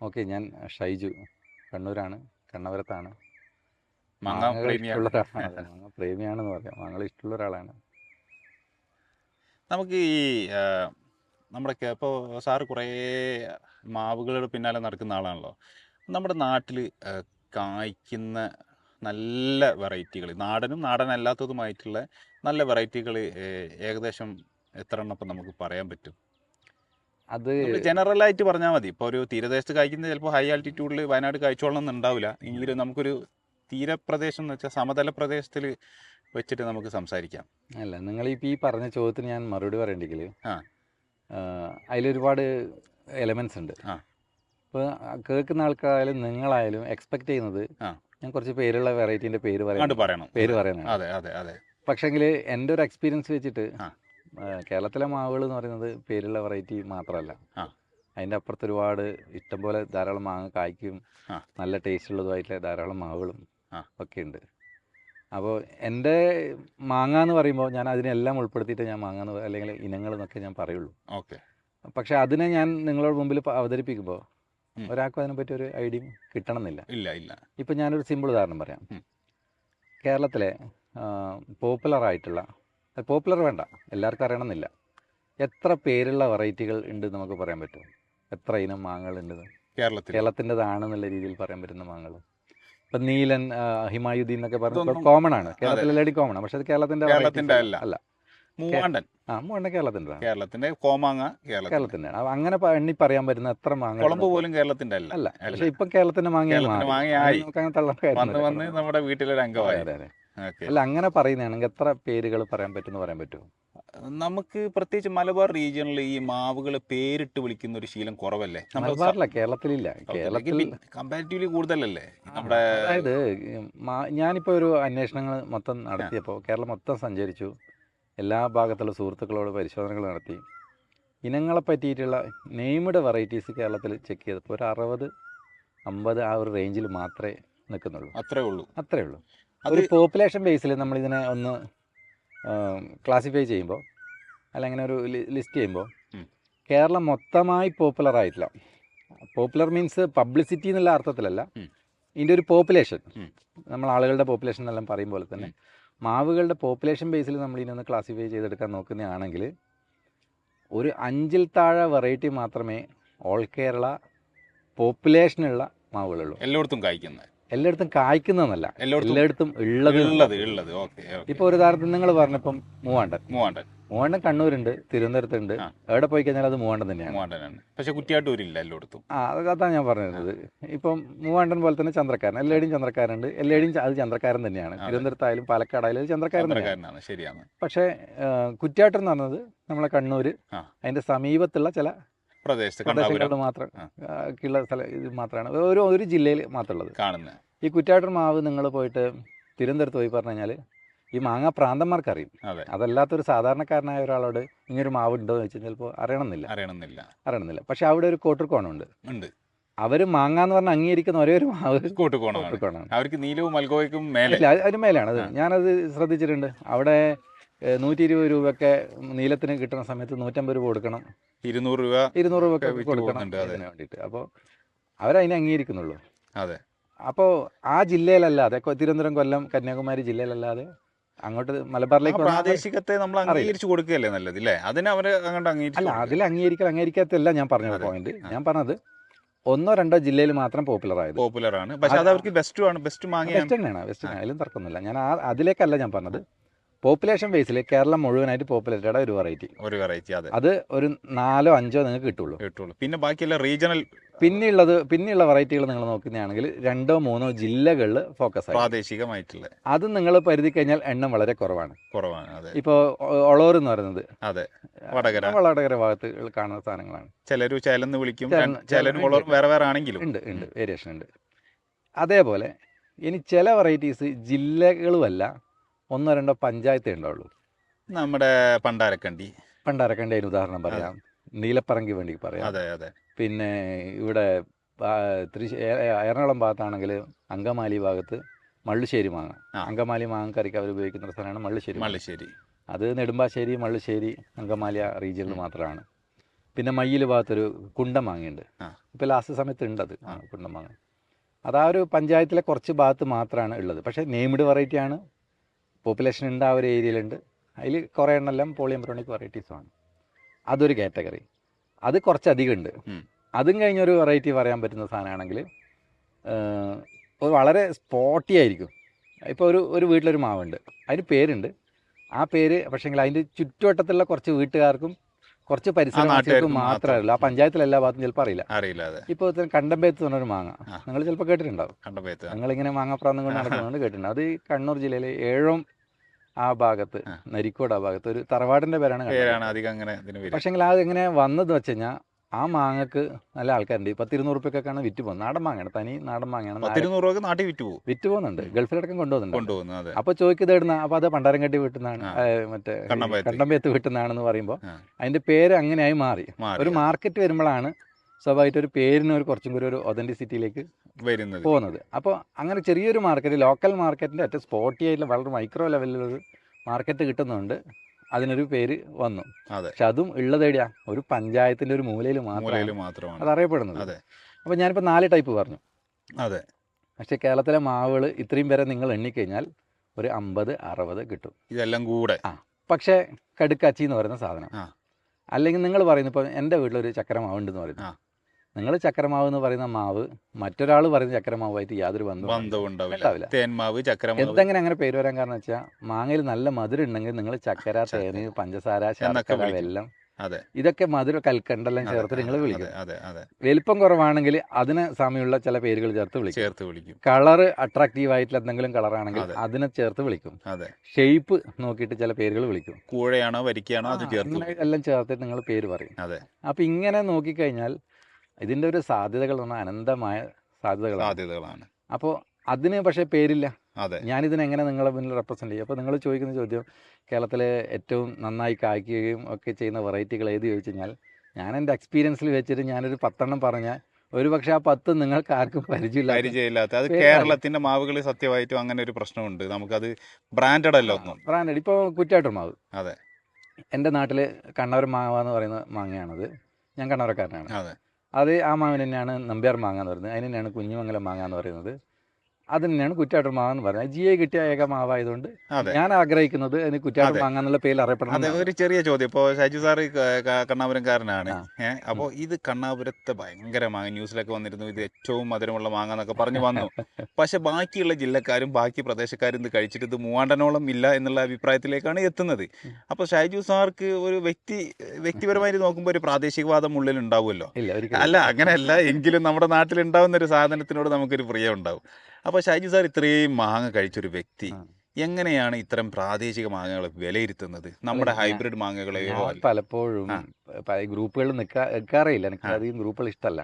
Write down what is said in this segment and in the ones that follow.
Okay, ഞാൻ ഷൈജു, കണ്ണൂരാണ്, കണ്ണവരത്താണ്. മാങ്ങ മാങ്ങകൾ പ്രേമിയാണ്. ഇഷ്ടമുള്ള ഒരാളാണ്. അതെ, മാങ്ങ പ്രേമിയാണെന്ന് പറയാം. മാങ്ങകൾ ഇഷ്ടമുള്ള ഒരാളാണ്. നമുക്ക് ഈ നമ്മുടെ ഇപ്പോൾ സാറ് കുറേ മാവുകളുടെ പിന്നാലെ നടക്കുന്ന ആളാണല്ലോ. നമ്മുടെ നാട്ടിൽ കായ്ക്കുന്ന നല്ല വെറൈറ്റികൾ, നാടനും നാടനല്ലാത്തതുമായിട്ടുള്ള നല്ല വെറൈറ്റികൾ ഏകദേശം എത്ര എണ്ണം ഇപ്പം നമുക്ക് പറയാൻ പറ്റും? അത് നമ്മൾ ജനറലായിട്ട് പറഞ്ഞാൽ മതി. ഇപ്പോൾ ഒരു തീരദേശത്ത് കായ്ക്കുന്നത് ചിലപ്പോൾ ഹൈ ആൾട്ടിറ്റ്യൂഡിൽ വയനാട് കായ്ച്ചോളണം എന്നുണ്ടാവില്ല. എങ്കിലും നമുക്കൊരു തീരപ്രദേശം എന്ന് വെച്ചാൽ സമതല പ്രദേശത്തിൽ വെച്ചിട്ട് നമുക്ക് സംസാരിക്കാം. അല്ല, നിങ്ങളിപ്പോൾ ഈ പറഞ്ഞ ചോദ്യത്തിന് ഞാൻ മറുപടി പറയണ്ടെങ്കിൽ ആ അതിലൊരുപാട് എലമെൻസ് ഉണ്ട്. ആ ഇപ്പോൾ കേൾക്കുന്ന ആൾക്കാരായാലും നിങ്ങളായാലും എക്സ്പെക്ട് ചെയ്യുന്നത് ആ ഞാൻ കുറച്ച് പേരുള്ള വെറൈറ്റീൻ്റെ പേര് കണ്ട് പറയണം. പറയുന്നതാണ്. അതെ അതെ അതെ. പക്ഷേങ്കിൽ എൻ്റെ ഒരു എക്സ്പീരിയൻസ് വെച്ചിട്ട് ആ കേരളത്തിലെ മാവുകൾ എന്ന് പറയുന്നത് പേരുള്ള വെറൈറ്റി മാത്രമല്ല. ആ അതിൻ്റെ അപ്പുറത്ത് ഒരുപാട് ഇഷ്ടംപോലെ ധാരാളം മാങ്ങ കായ്ക്കും ആ നല്ല ടേസ്റ്റ് ഉള്ളതുമായിട്ടുള്ള ധാരാളം മാവുകളും ആ ഒക്കെ ഉണ്ട്. അപ്പോൾ എൻ്റെ മാങ്ങ എന്ന് പറയുമ്പോൾ ഞാൻ അതിനെല്ലാം ഉൾപ്പെടുത്തിയിട്ട് ഞാൻ മാങ്ങ എന്ന് അല്ലെങ്കിൽ ഇനങ്ങൾ എന്നൊക്കെ ഞാൻ പറയുള്ളൂ. ഓക്കെ. പക്ഷേ അതിനെ ഞാൻ നിങ്ങളുടെ മുമ്പിൽ അവതരിപ്പിക്കുമ്പോൾ ഒരാൾക്കും അതിനെപ്പറ്റി ഒരു ഐഡിയ കിട്ടണമെന്നില്ല. ഇല്ല ഇല്ല. ഇപ്പം ഞാനൊരു സിമ്പിൾ ഉദാഹരണം പറയാം. കേരളത്തിലെ പോപ്പുലറായിട്ടുള്ള, പോപ്പുലർ വേണ്ട, എല്ലാവർക്കും അറിയണമെന്നില്ല, എത്ര പേരുള്ള വെറൈറ്റികൾ ഉണ്ട് നമുക്ക് പറയാൻ പറ്റും? എത്ര ഇനം മാങ്ങകൾ ഉണ്ട് കേരളത്തിൻ്റെതാണെന്നുള്ള രീതിയിൽ പറയാൻ പറ്റുന്ന മാങ്ങകൾ? ഇപ്പം നീലൻ, ഹിമായുദ്ദീൻ എന്നൊക്കെ പറഞ്ഞാൽ കോമൺ ആണ്, കേരളത്തിലെല്ലാവരും കോമൺ ആണ്. പക്ഷെ അത് കേരളത്തിൻ്റെ അല്ല. മൂവാണ്ടൻ കേരളത്തിന്റെ കോമാങ്ങ കേരളത്തിൻ്റെ ആണ്. അങ്ങനെ എണ്ണി പറയാൻ പറ്റുന്ന എത്ര മാങ്ങ? കുളമ്പ് പോലും കേരളത്തിന്റെ അല്ല. പക്ഷെ ഇപ്പം കേരളത്തിൻ്റെ മാങ്ങയായി വന്ന് നമ്മുടെ വീട്ടിലൊരു അംഗമായി. അതെ അതെ. അല്ല, അങ്ങനെ പറയുന്നതാണെങ്കിൽ എത്ര പേരുകൾ പറയാൻ പറ്റുമോ? നമുക്ക് പ്രത്യേകിച്ച് മലബാർ റീജിയനിൽ ഈ മാവുകൾ പേരിട്ട് വിളിക്കുന്ന ഒരു ശീലം കുറവല്ലേ? മലബാറില്ല, കേരളത്തിലില്ല. കേരളത്തിൽ കമ്പാരിറ്റീവ്ലി കൂടുതലല്ലേ നമ്മുടെ? അതായത് ഞാനിപ്പോൾ ഒരു അന്വേഷണങ്ങൾ മൊത്തം നടത്തിയപ്പോൾ കേരളം മൊത്തം സഞ്ചരിച്ചു, എല്ലാ ഭാഗത്തുള്ള സുഹൃത്തുക്കളോട് പരിശോധനകൾ നടത്തി. ഇനങ്ങളെ പറ്റിയിട്ടുള്ള നെയ്മഡ് വെറൈറ്റീസ് കേരളത്തിൽ ചെക്ക് ചെയ്തപ്പോൾ ഒരു 60-50 ആ ഒരു റേഞ്ചിൽ മാത്രമേ നിൽക്കുന്നുള്ളൂ. അത്രേ ഉള്ളൂ. ഒരു പോപ്പുലേഷൻ ബേസിൽ നമ്മളിതിനെ ഒന്ന് ക്ലാസിഫൈ ചെയ്യുമ്പോൾ, അല്ലെങ്കിൽ ഒരു ലിസ്റ്റ് ചെയ്യുമ്പോൾ, കേരളം മൊത്തമായി പോപ്പുലർ ആയിട്ടില്ല. പോപ്പുലർ മീൻസ് പബ്ലിസിറ്റി എന്നുള്ള അർത്ഥത്തിലല്ല, ഇതിൻ്റെ ഒരു പോപ്പുലേഷൻ, നമ്മൾ ആളുകളുടെ പോപ്പുലേഷൻ എന്നെല്ലാം പറയും പോലെ തന്നെ മാവുകളുടെ പോപ്പുലേഷൻ ബേസിൽ നമ്മൾ ഇതിനൊന്ന് ക്ലാസിഫൈ ചെയ്തെടുക്കാൻ നോക്കുന്നതാണെങ്കിൽ ഒരു 5-ൽ താഴെ വെറൈറ്റി മാത്രമേ ഓൾ കേരള പോപ്പുലേഷനുള്ള മാവുകളുള്ളൂ. എല്ലായിടത്തും കായ്ക്കുന്നതല്ല, എല്ലായിടത്തും ഉള്ളത്. ഇപ്പോൾ ഒരു ഉദാഹരണത്തിന് നിങ്ങൾ പറഞ്ഞപ്പം മൂവാണ്ടൻ കണ്ണൂരുണ്ട്, തിരുവനന്തപുരത്തുണ്ട്. എവിടെ പോയി കഴിഞ്ഞാൽ അത് മൂവാണ്ടൻ തന്നെയാണ്. പക്ഷേ കുറ്റിയാട്ടൂരില്ല എല്ലായിടത്തും. അതാണ് ഞാൻ പറഞ്ഞത്. ഇപ്പം മൂവാണ്ടൻ പോലെ തന്നെ ചന്ദ്രക്കാരൻ, എല്ലായിടും ചന്ദ്രക്കാരുണ്ട്, എല്ലായിടും അത് ചന്ദ്രക്കാരൻ തന്നെയാണ്. തിരുവനന്തപുരത്തായാലും പാലക്കാടായാലും ചന്ദ്രക്കാരൻ തന്നെയാണ്. ശരിയാണ്. പക്ഷേ കുറ്റിയാട്ടം എന്ന് പറഞ്ഞത് നമ്മളെ കണ്ണൂര് അതിന്റെ സമീപത്തുള്ള ചില പ്രദേശങ്ങളിൽ മാത്രം ഉള്ള ഇത് മാത്രമാണ് ഒരു ജില്ലയിൽ മാത്രമുള്ളത് കാണുന്നത്. ഈ കുറ്റാട്ടൻ മാവ് നിങ്ങൾ പോയിട്ട് തിരുവനന്തപുരത്ത് പോയി പറഞ്ഞു കഴിഞ്ഞാൽ ഈ മാങ്ങ പ്രാന്തന്മാർക്ക് അറിയും. അതല്ലാത്തൊരു സാധാരണക്കാരനായ ഒരാളോട് ഇങ്ങനൊരു മാവ് ഉണ്ടോ എന്ന് വെച്ചാൽ ചിലപ്പോൾ അറിയണമെന്നില്ല. പക്ഷെ അവിടെ ഒരു കോട്ടർക്കോണുണ്ട്. അവർ മാങ്ങ എന്ന് പറഞ്ഞാൽ അംഗീകരിക്കുന്ന ഒരേ ഒരു മാവ് കോട്ടർക്കോണാണ്. അവർക്ക് നീലവും മൽഗോവയ്ക്കും അതിന് മേലെയാണ്. അത് ഞാനത് ശ്രദ്ധിച്ചിട്ടുണ്ട്. അവിടെ 120 രൂപയൊക്കെ നീലത്തിന് കിട്ടുന്ന സമയത്ത് 150 രൂപ കൊടുക്കണം, 200 രൂപ കൊടുക്കണം അതിന് വേണ്ടിയിട്ട്. അപ്പോൾ അവരതിനെ അംഗീകരിക്കുന്നുള്ളൂ. അപ്പോൾ ആ ജില്ലയിലല്ലാതെ തിരുവനന്തപുരം, കൊല്ലം, കന്യാകുമാരി ജില്ലയിലല്ലാതെ അങ്ങോട്ട് മലബാറിലേക്ക് പ്രാദേശികത്തെ നമ്മൾ അംഗീകരിച്ചു കൊടുക്കുകയല്ലേ നല്ലത്, അല്ലേ? അതിന് അവർ അല്ല, അതിൽ അംഗീകരിക്കാത്തല്ല ഞാൻ പറഞ്ഞ പോയിന്റ്. ഞാൻ പറഞ്ഞത് 1-2 ജില്ലയിൽ മാത്രം പോപ്പുലറാണ്. പക്ഷെ അത് അവർക്ക് ബെസ്റ്റ് തന്നെയാണ്. അതിലും തർക്കമൊന്നുമില്ല. ഞാൻ അതിലേക്കല്ല ഞാൻ പറഞ്ഞത്. പോപ്പുലേഷൻ ബേസിൽ കേരളം മുഴുവനായിട്ട് പോപ്പുലേറ്റഡ് ഒരു വെറൈറ്റി, അത് ഒരു 4-5 നിങ്ങൾക്ക് കിട്ടുള്ളൂ. പിന്നെ ബാക്കിയുള്ള റീജിയണൽ പിന്നെയുള്ള വെറൈറ്റികൾ നിങ്ങൾ നോക്കുന്നതാണെങ്കിൽ 2-3 ജില്ലകളിൽ ഫോക്കസ് ആയി പ്രാദേശികമായിട്ടുള്ള അത് നിങ്ങൾ പരിധി കഴിഞ്ഞാൽ എണ്ണം വളരെ കുറവാണ്. ഇപ്പോൾ ഒളോർ എന്ന് പറയുന്നത് വടകര ഭാഗത്ത് കാണുന്ന സാധനങ്ങളാണ്. ചിലർ ചേലെന്ന് വിളിക്കും, വേറെ ആണെങ്കിലും ഉണ്ട് വേരിയേഷൻ ഉണ്ട്. അതേപോലെ ഇനി ചില വെറൈറ്റീസ് ജില്ലകളുമല്ല, 1-2 പഞ്ചായത്തേ ഉണ്ടാവുള്ളൂ. നമ്മുടെ പണ്ടാരക്കണ്ടി അതിന് ഉദാഹരണം പറയാം. നീലപ്പറങ്കി വേണ്ടി പറയാം. പിന്നെ ഇവിടെ എറണാകുളം ഭാഗത്താണെങ്കിൽ അങ്കമാലി ഭാഗത്ത് മള്ളുശ്ശേരി മാങ്ങ, അങ്കമാലി മാങ്ങ കറിക്ക് അവർ ഉപയോഗിക്കുന്ന ഒരു സ്ഥലമാണ് മള്ളുശ്ശേരി. അത് നെടുമ്പാശ്ശേരി, മള്ളുശ്ശേരി, അങ്കമാലി റീജിയനിൽ മാത്രമാണ്. പിന്നെ മയ്യിൽ ഭാഗത്തൊരു കുണ്ടൻ മാങ്ങയുണ്ട്. ആ. ഇപ്പോൾ ലാസ്റ്റ് സമയത്ത് ഉണ്ട് അത് കുണ്ടൻ മാങ്ങ. അത് ആ ഒരു പഞ്ചായത്തിലെ കുറച്ച് ഭാഗത്ത് മാത്രമാണ് ഉള്ളത്. പക്ഷേ നെയ്മഡ് വെറൈറ്റിയാണ്, പോപ്പുലേഷൻ ഉണ്ട്, ആ ഒരു ഏരിയയിലുണ്ട്. അതിൽ കുറേ എണ്ണമെല്ലാം പോളിയംബ്രോണിക് വെറൈറ്റീസുമാണ്. അതൊരു കാറ്റഗറി. അത് കുറച്ചധികം ഉണ്ട്. അതും കഴിഞ്ഞൊരു വെറൈറ്റി പറയാൻ പറ്റുന്ന സാധനമാണെങ്കിൽ വളരെ സ്പോട്ടി ആയിരിക്കും. ഇപ്പോൾ ഒരു വീട്ടിലൊരു മാവുണ്ട്, അതിന് പേരുണ്ട്. ആ പേര് പക്ഷേങ്കിൽ അതിൻ്റെ ചുറ്റുവട്ടത്തുള്ള കുറച്ച് വീട്ടുകാർക്കും കുറച്ച് പരിസരവാസികൾക്കും മാത്രമേ അറിയുള്ളൂ. ആ പഞ്ചായത്തിലെ എല്ലാ ഭാഗത്തും ചിലപ്പോൾ അറിയില്ല. ഇപ്പോൾ കണ്ടമ്പേത്ത് പറഞ്ഞൊരു മാങ്ങ നിങ്ങൾ ചിലപ്പോൾ കേട്ടിട്ടുണ്ടാവും. നിങ്ങളിങ്ങനെ മാങ്ങാപ്രാന്തം കൊണ്ട് നടക്കുന്നതുകൊണ്ട് കേട്ടിട്ടുണ്ട്. അത് കണ്ണൂർ ജില്ലയിലെ ഏഴോം ആ ഭാഗത്ത്, നരിക്കോട് ആ ഭാഗത്ത് ഒരു തറവാടിൻ്റെ പേരാണ്. പക്ഷേങ്കിൽ അത് എങ്ങനെ വന്നത് വെച്ച് കഴിഞ്ഞാൽ ആ മാങ്ങക്ക് നല്ല ആൾക്കാരുണ്ട്. 10-200 റുപ്യക്കൊക്കെയാണ് വിറ്റ് പോകുന്നത്. നാടൻ മാങ്ങയാണ്, തനി നാടൻ മാങ്ങയാണ്. വിറ്റ് പോകുന്നുണ്ട്, ഗൾഫിലടക്കം കൊണ്ടുപോകുന്നുണ്ട്. അപ്പോൾ ചോദിക്കുന്നത് ഇടുന്ന, അപ്പോൾ അത് പണ്ടാരംകട്ടി വീട്ടുന്നതാണ്, മറ്റേ കണ്ടമ്പേത്ത് വീട്ടുന്നതാണെന്ന് പറയുമ്പോൾ അതിൻ്റെ പേര് അങ്ങനെയായി മാറി. ഒരു മാർക്കറ്റ് വരുമ്പോഴാണ് സ്വാഭാവികമായിട്ട് ഒരു പേരിന് കുറച്ചും കൂടി ഒരു ഒതൻറ്റിസിറ്റിയിലേക്ക് പോകുന്നത്. അപ്പോൾ അങ്ങനെ ചെറിയൊരു മാർക്കറ്റ്, ലോക്കൽ മാർക്കറ്റിൻ്റെ ഏറ്റവും സ്പോട്ടി ആയിട്ടുള്ള വളരെ മൈക്രോ ലെവലിലൊരു മാർക്കറ്റ് കിട്ടുന്നുണ്ട്. അതിനൊരു പേര് വന്നു. പക്ഷെ അതും ഉള്ളത് എവിടെയാ? ഒരു പഞ്ചായത്തിൻ്റെ ഒരു മൂലയിൽ മാത്രമാണ് അത് അറിയപ്പെടുന്നത്. അപ്പോൾ ഞാനിപ്പോൾ 4 ടൈപ്പ് പറഞ്ഞു. പക്ഷേ കേരളത്തിലെ മാവുകൾ ഇത്രയും പേരെ നിങ്ങൾ എണ്ണിക്കഴിഞ്ഞാൽ ഒരു 50-60 കിട്ടും ഇതെല്ലാം കൂടെ. പക്ഷേ കടുക്കാച്ചി എന്ന് പറയുന്ന സാധനം, അല്ലെങ്കിൽ നിങ്ങൾ പറയുന്നത്, ഇപ്പോൾ എൻ്റെ വീട്ടിലൊരു ചക്കര മാവുണ്ടെന്ന് പറയുന്നു. നിങ്ങൾ ചക്കരമാവ് എന്ന് പറയുന്ന മാവ് മറ്റൊരാൾ പറയുന്ന ചക്കരമാവുമായിട്ട് യാതൊരു ബന്ധവും ഉണ്ടാവില്ല. എന്തെങ്ങനെ അങ്ങനെ പേര് വരാൻ കാരണം വെച്ചാൽ മാങ്ങയിൽ നല്ല മധുരം ഉണ്ടെങ്കിൽ നിങ്ങൾ ചക്കര, തേന്, പഞ്ചസാര, ശർക്കര, വെല്ലം, ഇതൊക്കെ മധുര കൽക്കണ്ടെല്ലാം ചേർത്ത് നിങ്ങൾ വിളിക്കും. വലിപ്പം കുറവാണെങ്കിൽ അതിന് സാമ്യമുള്ള ചില പേരുകൾ ചേർത്ത് വിളിക്കും. കളറ് അട്രാക്റ്റീവ് ആയിട്ടുള്ള എന്തെങ്കിലും കളറാണെങ്കിൽ അതിനെ ചേർത്ത് വിളിക്കും. ഷേപ്പ് നോക്കിയിട്ട് ചില പേരുകൾ വിളിക്കും. കൂഴയാണോ വരിക്കയാണോ എല്ലാം ചേർത്തിട്ട് നിങ്ങൾ പേര് പറയും. അപ്പം ഇങ്ങനെ നോക്കിക്കഴിഞ്ഞാൽ ഇതിൻ്റെ ഒരു സാധ്യതകൾ എന്ന് പറഞ്ഞാൽ അനന്തമായ സാധ്യതകളാണ്. അപ്പോൾ അതിന് പക്ഷേ പേരില്ല. ഞാനിതിനെങ്ങനെ നിങ്ങളെ മുന്നിൽ റെപ്രസെൻ്റ് ചെയ്യും? അപ്പോൾ നിങ്ങൾ ചോദിക്കുന്ന ചോദ്യം, കേരളത്തിലെ ഏറ്റവും നന്നായി കായ്ക്കുകയും ഒക്കെ ചെയ്യുന്ന വെറൈറ്റികൾ ഏത് ചോദിച്ചു കഴിഞ്ഞാൽ, ഞാൻ എൻ്റെ എക്സ്പീരിയൻസിൽ വെച്ചിട്ട് ഞാനൊരു 10 പറഞ്ഞാൽ ഒരു പക്ഷേ ആ 10 നിങ്ങൾക്ക് ആർക്കും പരിചയമില്ലാത്ത. അത് കേരളത്തിൻ്റെ മാവുകൾ സത്യമായിട്ടും അങ്ങനെ ഒരു പ്രശ്നമുണ്ട്. നമുക്കത് ബ്രാൻഡഡ് അല്ല ഒന്നും. ബ്രാൻഡഡ് ഇപ്പോൾ കുറ്റാട്ടൂർ മാവ്, എൻ്റെ നാട്ടിൽ കണ്ണവരം മാങ്ങ എന്ന് പറയുന്ന മാങ്ങയാണത്. ഞാൻ കണ്ണവരക്കാരനാണ്. അത് ആ മാവിന് തന്നെയാണ് നമ്പ്യാർ മാങ്ങ എന്ന് പറയുന്നത്. അതിന് തന്നെയാണ് കുഞ്ഞുമംഗലം മാങ്ങ എന്ന് പറയുന്നത്. അത് തന്നെയാണ് കുറ്റാട്ടൂർ മാങ്ങ എന്ന് പറയുന്നത്. GI കിട്ടിയ ഏക മാവായതുകൊണ്ട് ഞാൻ ആഗ്രഹിക്കുന്നത് അതിന് കുറ്റാട്ടൂർ മാങ്ങ എന്നുള്ള പേരിൽ അറിയപ്പെടണം. ഒരു ചെറിയ ചോദ്യം, ഇപ്പോൾ ഷൈജു സാറ് കണ്ണാപുരംകാരനാണ്. അപ്പോൾ ഇത് കണ്ണാപുരത്തെ ഭയങ്കര മാങ്ങ, ന്യൂസിലൊക്കെ വന്നിരുന്നു, ഇത് ഏറ്റവും മധുരമുള്ള മാങ്ങ എന്നൊക്കെ പറഞ്ഞു വന്നു. പക്ഷെ ബാക്കിയുള്ള ജില്ലക്കാരും ബാക്കി പ്രദേശക്കാരും ഇത് കഴിച്ചിട്ട് ഇത് മൂവാണ്ടനോളം ഇല്ല എന്നുള്ള അഭിപ്രായത്തിലേക്കാണ് എത്തുന്നത്. അപ്പോൾ ഷൈജു സാർക്ക് ഒരു വ്യക്തിപരമായിട്ട് നോക്കുമ്പോൾ ഒരു പ്രാദേശികവാദം ഉള്ളിൽ ഉണ്ടാവുമല്ലോ? അല്ല, അങ്ങനെയല്ല, എങ്കിലും നമ്മുടെ നാട്ടിലുണ്ടാവുന്ന ഒരു സാധനത്തിനോട് നമുക്കൊരു പ്രിയം ഉണ്ടാവും. അപ്പോൾ ഷൈജു സാർ ഇത്രയും മാങ്ങ കഴിച്ചൊരു വ്യക്തി എങ്ങനെയാണ് ഇത്തരം പ്രാദേശിക മാങ്ങകളെ വിലയിരുത്തുന്നത്? നമ്മുടെ ഹൈബ്രിഡ് മാങ്ങകളെയോ? പലപ്പോഴും ഗ്രൂപ്പുകളിൽ നിൽക്കാറില്ല. എനിക്ക് അധികം ഗ്രൂപ്പുകൾ ഇഷ്ടമല്ല.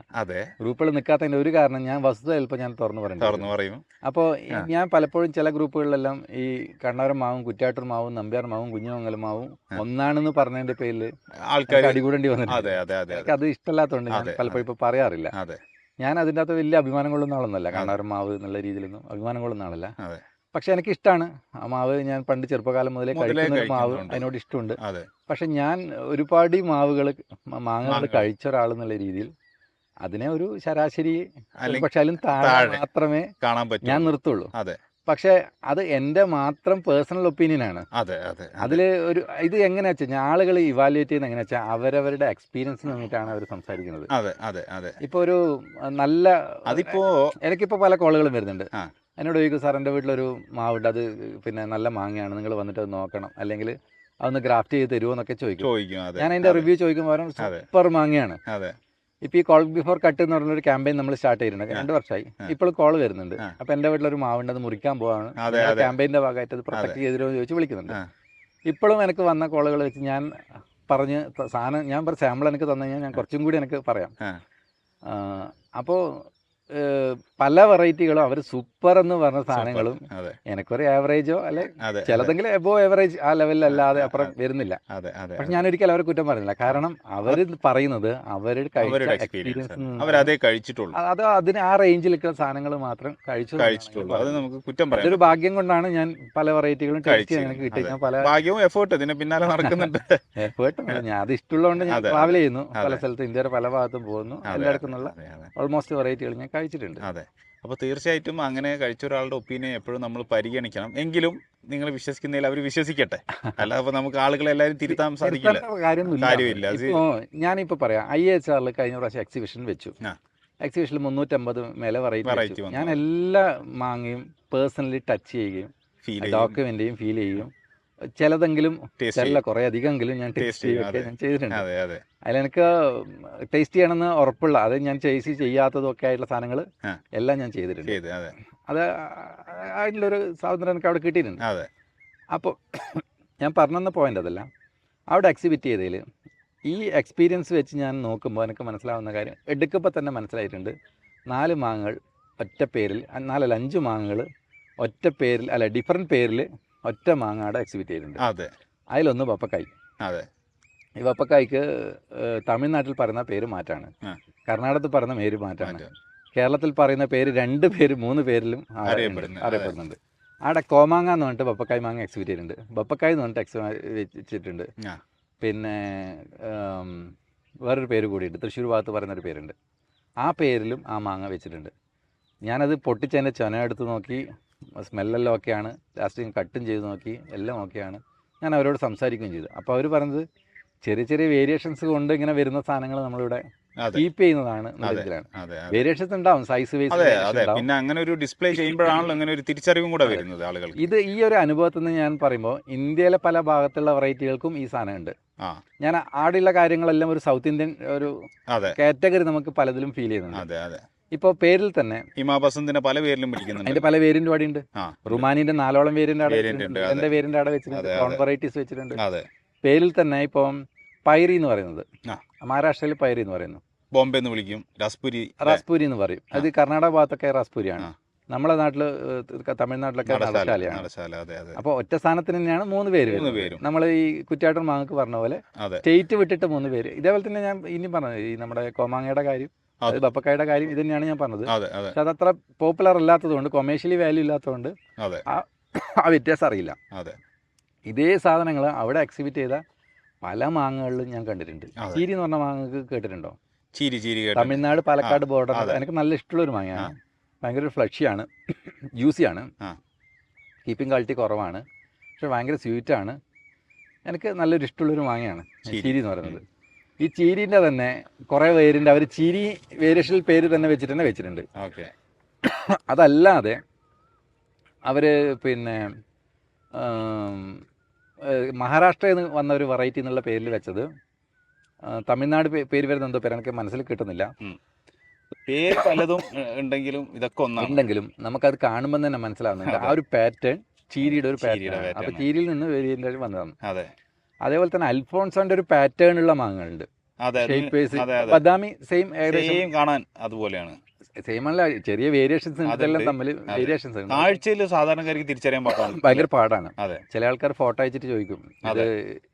ഗ്രൂപ്പുകൾ നിൽക്കാത്തതിൻ്റെ ഒരു കാരണം ഞാൻ വസ്തുത ചിലപ്പോൾ ഞാൻ തുറന്നു പറയും. അപ്പോൾ ഞാൻ പലപ്പോഴും ചില ഗ്രൂപ്പുകളിലെല്ലാം ഈ കണ്ണവരം മാവും, കുറ്റാട്ടൂർ മാവും, നമ്പ്യാർ മാവും, കുഞ്ഞുമംഗലം മാവും ഒന്നാണെന്ന് പറഞ്ഞതിൻ്റെ പേരിൽ ആൾക്കാർ അടികൂടേണ്ടി വന്നിട്ടുണ്ട്. എനിക്ക് അത് ഇഷ്ടമല്ലാത്തതുകൊണ്ട് ഞാൻ പലപ്പോഴും ഇപ്പോൾ പറയാറില്ല. ഞാൻ അതിൻ്റെ അകത്ത് വലിയ അഭിമാനം കൊള്ളുന്ന ആളൊന്നുമല്ല, കണ്ണവരം മാവ് എന്നുള്ള രീതിയിലൊന്നും അഭിമാനം കൊള്ളുന്ന ആളല്ല. പക്ഷെ എനിക്ക് ഇഷ്ടമാണ് ആ മാവ്. ഞാൻ പണ്ട് ചെറുപ്പകാലം മുതലേ കഴിക്കുന്ന മാവ്, അതിനോട് ഇഷ്ടമുണ്ട്. പക്ഷെ ഞാൻ ഒരുപാട് മാങ്ങകൾ കഴിച്ച ഒരാൾ എന്നുള്ള രീതിയിൽ അതിനെ ഒരു ശരാശരി, പക്ഷെ അതിലും താഴെ മാത്രമേ ഞാൻ നിർത്തുള്ളൂ. പക്ഷെ അത് എൻ്റെ മാത്രം പേഴ്സണൽ ഒപ്പീനിയനാണ്. അതിൽ ഒരു ഇത് എങ്ങനെയാ വെച്ചാൽ ആളുകൾ ഇവാലുവേറ്റ് ചെയ്യുന്നത് എങ്ങനെയാ വെച്ചാൽ അവരവരുടെ എക്സ്പീരിയൻസ് നിന്നിട്ടാണ് അവർ സംസാരിക്കുന്നത്. ഇപ്പോൾ ഒരു നല്ല, എനിക്കിപ്പോൾ പല കോളുകളും വരുന്നുണ്ട്. എന്നോട് ചോദിക്കും, സാർ എൻ്റെ വീട്ടിലൊരു മാവുണ്ട്, അത് പിന്നെ നല്ല മാങ്ങയാണ്, നിങ്ങൾ വന്നിട്ട് അത് നോക്കണം, അല്ലെങ്കിൽ അതൊന്ന് ഗ്രാഫ്റ്റ് ചെയ്ത് തരുമോ എന്നൊക്കെ ചോദിക്കും. ഞാൻ അതിൻ്റെ റിവ്യൂ ചോദിക്കുമ്പോൾ സൂപ്പർ മാങ്ങയാണ്. ഇപ്പോൾ ഈ കോൾ ബിഫോർ കട്ട് എന്ന് പറഞ്ഞൊരു ക്യാമ്പയിൻ നമ്മൾ സ്റ്റാർട്ട് ചെയ്തിട്ടുണ്ട്, 2 വർഷമായി. ഇപ്പോൾ കോൾ വരുന്നുണ്ട്. അപ്പോൾ എൻ്റെ വീട്ടിലൊരു മാവുണ്ട്, അത് മുറിക്കാൻ പോവാണ്, ക്യാമ്പയിൻ്റെ ഭാഗമായിട്ട് അത് പ്രൊട്ടക്ട് ചെയ്തിരോ എന്ന് ചോദിച്ച് വിളിക്കുന്നുണ്ട്. ഇപ്പോഴും എനിക്ക് വന്ന കോളുകൾ വെച്ച് ഞാൻ പറഞ്ഞ് സാധനം ഞാൻ സാമ്പിൾ എനിക്ക് തന്നു കഴിഞ്ഞാൽ ഞാൻ കുറച്ചും കൂടി എനിക്ക് പറയാം. അപ്പോൾ പല വെറൈറ്റികളും അവർ സൂപ്പർ എന്ന് പറഞ്ഞ സാധനങ്ങളും അതെ എനിക്കൊരു ആവറേജോ അല്ലെ അതെ ചിലതെങ്കിലും എബോ ആവറേജ് ആ ലെവലിലല്ലാതെ അപ്പുറം വരുന്നില്ല. അതെ അതെ പക്ഷെ ഞാൻ ഒരിക്കലും അവരെ കുറ്റം പറയുന്നില്ല. കാരണം അവർ പറയുന്നത് അവർ കഴിച്ച അവരുടെ എക്സ്പീരിയൻസ് എക്സ്പീരിയൻസ് അവരതേ കഴിച്ചിട്ടുള്ളൂ അത് അതിന് ആ റേഞ്ചിൽ നിൽക്കുന്ന സാധനങ്ങൾ മാത്രം കഴിച്ചിട്ടുള്ളൂ. അത് നമുക്ക് കുറ്റം പറയാം. അതൊരു ഭാഗ്യം കൊണ്ടാണ് ഞാൻ പല വെറൈറ്റികളും ടേസ്റ്റ് ചെയ്യാൻ എനിക്ക് കിട്ടി. ഞാൻ പല ഭാഗ്യവും എഫേർട്ട് ഇതിന് പിന്നാലെ നടക്കുന്നുണ്ട്. എഫേർട്ട് ഞാൻ അത് ഇഷ്ടമുള്ളതുകൊണ്ട് ഞാൻ ട്രാവൽ ചെയ്യുന്നു, പല അതെ. സ്ഥലത്ത് ഇന്ത്യയുടെ പല ഭാഗത്തും പോകുന്നു, എല്ലായിടത്തും നിന്നുള്ള അതെ അതെ ഓൾമോസ്റ്റ് വെറൈറ്റികൾ ഞാൻ കഴിച്ചിട്ടുണ്ട്. അതെ. അപ്പോൾ തീർച്ചയായിട്ടും അങ്ങനെ കഴിച്ച ഒരാളുടെ ഒപ്പീനിയൻ എപ്പോഴും നമ്മൾ പരിഗണിക്കണം. എങ്കിലും നിങ്ങൾ വിശ്വസിക്കുന്നതിൽ അവർ വിശ്വസിക്കട്ടെ. അല്ലാതെ ഇപ്പോൾ നമുക്ക് ആളുകളെ എല്ലാവരും തിരുത്താൻ സാധിക്കില്ല, കാര്യമില്ല. ഇപ്പോൾ ഞാനിപ്പോൾ പറയാം, IHRൽ കഴിഞ്ഞ പ്രാവശ്യം എക്സിബിഷൻ വെച്ചു. ആ. എക്സിബിഷനിൽ 350 മേലെ Variety വെറൈറ്റി വന്നു. ഞാൻ എല്ലാ മാങ്ങയും പേഴ്സണലി ടച്ച് ചെയ്യുകയും ഫീൽ ഡോക്യുമെൻ്റെയും ഫീൽ ചെയ്യും. ചിലതെങ്കിലും ചില കുറേ അധികമെങ്കിലും ഞാൻ ടേസ്റ്റ് ചെയ്യുകയൊക്കെ ഞാൻ ചെയ്തിട്ടുണ്ട്. അതെ അതെ അതിലെനിക്ക് ടേസ്റ്റ് ചെയ്യണമെന്ന് ഉറപ്പുള്ള, അത് ഞാൻ ടേസ്റ്റ് ചെയ്യാത്തതും ഒക്കെ ആയിട്ടുള്ള സാധനങ്ങൾ ആ. എല്ലാം ഞാൻ ചെയ്തിട്ടുണ്ട്. അതെ അത് അതിനുള്ളൊരു സ്വാതന്ത്ര്യം എനിക്ക് അവിടെ കിട്ടിയിട്ടുണ്ട്. അതെ അപ്പോൾ ഞാൻ പറഞ്ഞെന്ന പോയിൻ്റ് അതല്ല, അവിടെ എക്സിബിറ്റ് ചെയ്തതിൽ ഈ എക്സ്പീരിയൻസ് വെച്ച് ഞാൻ നോക്കുമ്പോൾ എനിക്ക് മനസ്സിലാവുന്ന കാര്യം, എടുക്കുമ്പോൾ തന്നെ മനസ്സിലായിട്ടുണ്ട്. 4 മാങ്ങകൾ ഒറ്റ പേരിൽ, 5 മാങ്ങകൾ ഒറ്റ പേരിൽ അല്ല ഡിഫറെൻറ്റ് പേരിൽ ഒറ്റ മാങ്ങ അവിടെ എക്സിബിറ്റ് ചെയ്തിട്ടുണ്ട്. അതെ അതിലൊന്ന് പപ്പക്കായ്. അതെ ഈ പപ്പക്കായ്ക്ക് തമിഴ്നാട്ടിൽ പറയുന്ന പേര് മാറ്റാണ്, ആ. കർണാടകത്തിൽ പറയുന്ന പേര് മാറ്റാണ്, മാറ്റാണ്. കേരളത്തിൽ പറയുന്ന പേര് 2 പേര് 3 പേരിലും അറിയപ്പെടുന്നുണ്ട്. അവിടെ കോമാങ്ങ എന്ന് പറഞ്ഞിട്ട് പപ്പക്കായ് മാങ്ങ എക്സിബിറ്റ് ചെയ്തിട്ടുണ്ട്, ബപ്പക്കായ് എന്ന് പറഞ്ഞിട്ട് വെച്ചിട്ടുണ്ട്. ആ. പിന്നെ വേറൊരു പേര് കൂടിയുണ്ട്, തൃശ്ശൂർ ഭാഗത്ത് പറയുന്നൊരു പേരുണ്ട്, ആ പേരിലും ആ മാങ്ങ വെച്ചിട്ടുണ്ട്. ഞാനത് പൊട്ടിച്ചതിൻ്റെ ചൊന എടുത്ത് നോക്കി, സ്മെല്ലെല്ലാം ഓക്കെയാണ്. ലാസ്റ്റ് കട്ടും ചെയ്ത് നോക്കി, എല്ലാം ഓക്കെയാണ്. ഞാൻ അവരോട് സംസാരിക്കുകയും ചെയ്തു. അപ്പോൾ അവർ പറഞ്ഞത് ചെറിയ ചെറിയ വേരിയേഷൻസ് കൊണ്ട് ഇങ്ങനെ വരുന്ന സാധനങ്ങൾ നമ്മളിവിടെ കീപ്പ് ചെയ്യുന്നതാണ്. വേരിയേഷൻസ് ഉണ്ടാവും, സൈസ് വൈസ്. പിന്നെ അങ്ങനെ ഒരു ഡിസ്പ്ലേ ചെയ്യുമ്പോഴാണല്ലോ അങ്ങനെ ഒരു തിരിച്ചറിവും കൂടെ വരുന്നത് ആളുകൾ. ഇത് ഈ ഒരു അനുഭവത്തിൽ നിന്ന് ഞാൻ പറയുമ്പോൾ ഇന്ത്യയിലെ പല ഭാഗത്തുള്ള വെറൈറ്റികൾക്കും ഈ സാധനമുണ്ട്. ഞാൻ ആടെയുള്ള കാര്യങ്ങളെല്ലാം ഒരു സൗത്ത് ഇന്ത്യൻ ഒരു കാറ്റഗറി നമുക്ക് പലതിലും ഫീൽ ചെയ്യുന്നുണ്ട്. ഇപ്പോൾ പേരിൽ തന്നെ ഹിമാബസന്തിനെ പല പേരിലും വിളിക്കുന്നുണ്ട്. അതിന്റെ പല വേരിയന്റ് അവിടെ ഉണ്ട്. റുമാനിന്റെ 4ഓളം വേരിയന്റ് അവിടെ, എന്റെ വേരിയന്റ് അവിടെ വെച്ചിട്ടുണ്ട്, വെറൈറ്റീസ് വെച്ചിട്ടുണ്ട്. പേരിൽ തന്നെ ഇപ്പം പൈറി എന്ന് പറയുന്നത് മഹാരാഷ്ട്രയിൽ പൈറി എന്ന് പറയുന്നു, ബോംബെ എന്ന് വിളിക്കും, റാസ്പൂരി എന്ന് പറയും. അത് കർണാടക ഭാഗത്തൊക്കെ റാസ്പൂരിയാണ്, നമ്മളെ നാട്ടില് തമിഴ്നാട്ടിലൊക്കെ നടശാലയാണ്. അപ്പോൾ ഒറ്റ സ്ഥാനത്തിന് തന്നെയാണ് 3 പേര് വരുന്നത്. നമ്മൾ ഈ കുറ്റാട്ടൻ മാങ്ങക്ക് പറഞ്ഞ പോലെ സ്റ്റേറ്റ് വിട്ടിട്ട് 3 പേര്. ഇതേപോലെ തന്നെ ഞാൻ ഇനി പറഞ്ഞത് ഈ നമ്മുടെ കോമാങ്ങയുടെ കാര്യം, അത് ബപ്പക്കായുടെ കാര്യം, ഇത് തന്നെയാണ് ഞാൻ പറഞ്ഞത്. പക്ഷെ അതത്ര പോപ്പുലർ അല്ലാത്തതുകൊണ്ട്, കൊമേഴ്ഷ്യലി വാല്യൂ ഇല്ലാത്തതുകൊണ്ട് ആ വ്യത്യാസം അറിയില്ല. ഇതേ സാധനങ്ങൾ അവിടെ എക്സിബിറ്റ് ചെയ്ത പല മാങ്ങകളിലും ഞാൻ കണ്ടിട്ടുണ്ട്. ചീരി എന്ന് പറഞ്ഞ മാങ്ങക്ക് കേട്ടിട്ടുണ്ടോ? തമിഴ്നാട് പാലക്കാട് ബോർഡർ എനിക്ക് നല്ല ഇഷ്ടമുള്ളൊരു മാങ്ങയാണ്. ഭയങ്കര ഫ്ലഷിയാണ്, ജ്യൂസിയാണ്, കീപ്പിംഗ് ക്വാളിറ്റി കുറവാണ്, പക്ഷെ ഭയങ്കര സ്വീറ്റാണ്. എനിക്ക് നല്ലൊരു ഇഷ്ടമുള്ളൊരു മാങ്ങയാണ് ചീരി എന്ന് പറയുന്നത്. ഈ ചീരീൻ്റെ തന്നെ കുറേ വേരിൻ്റെ അവർ ചീരി വേരിയേഷനിൽ പേര് തന്നെ വെച്ചിട്ടുണ്ട്. അതല്ലാതെ അവർ പിന്നെ മഹാരാഷ്ട്രയിൽ നിന്ന് വന്ന ഒരു വെറൈറ്റി എന്നുള്ള പേരിൽ വെച്ചത്, തമിഴ്നാട് പേര് വരുന്ന എന്തോ പേര് എനിക്ക് മനസ്സിൽ കിട്ടുന്നില്ല. പേര് പലതും ഉണ്ടെങ്കിലും ഇതൊക്കെ ഉണ്ടെങ്കിലും നമുക്കത് കാണുമ്പോൾ തന്നെ മനസ്സിലാവുന്നുണ്ട് ആ ഒരു പാറ്റേൺ ചീരിയുടെ ഒരു പാറ്റേൺ. അപ്പോൾ ചീരിയിൽ നിന്ന് വേരിയൻ്റ് വന്നതാണ്. അതേപോലെ തന്നെ അൽഫോൺസോന്റെ ഒരു പാറ്റേൺ ഉള്ള മാങ്ങകളുണ്ട്, ബദാമി സെയിം ഏകദേശം കാണാൻ അതുപോലെയാണ്. സെയിം അല്ല, ചെറിയ വേരിയേഷൻസ് ഇതെല്ലാം തമ്മിൽ വേരിയേഷൻസ് ഉണ്ട്. കാഴ്ചയിൽ സാധാരണക്കാർക്ക് തിരിച്ചറിയാൻ ഭയങ്കര പാടാണ്. ചില ആൾക്കാർ ഫോട്ടോ അയച്ചിട്ട് ചോദിക്കും, ഇത്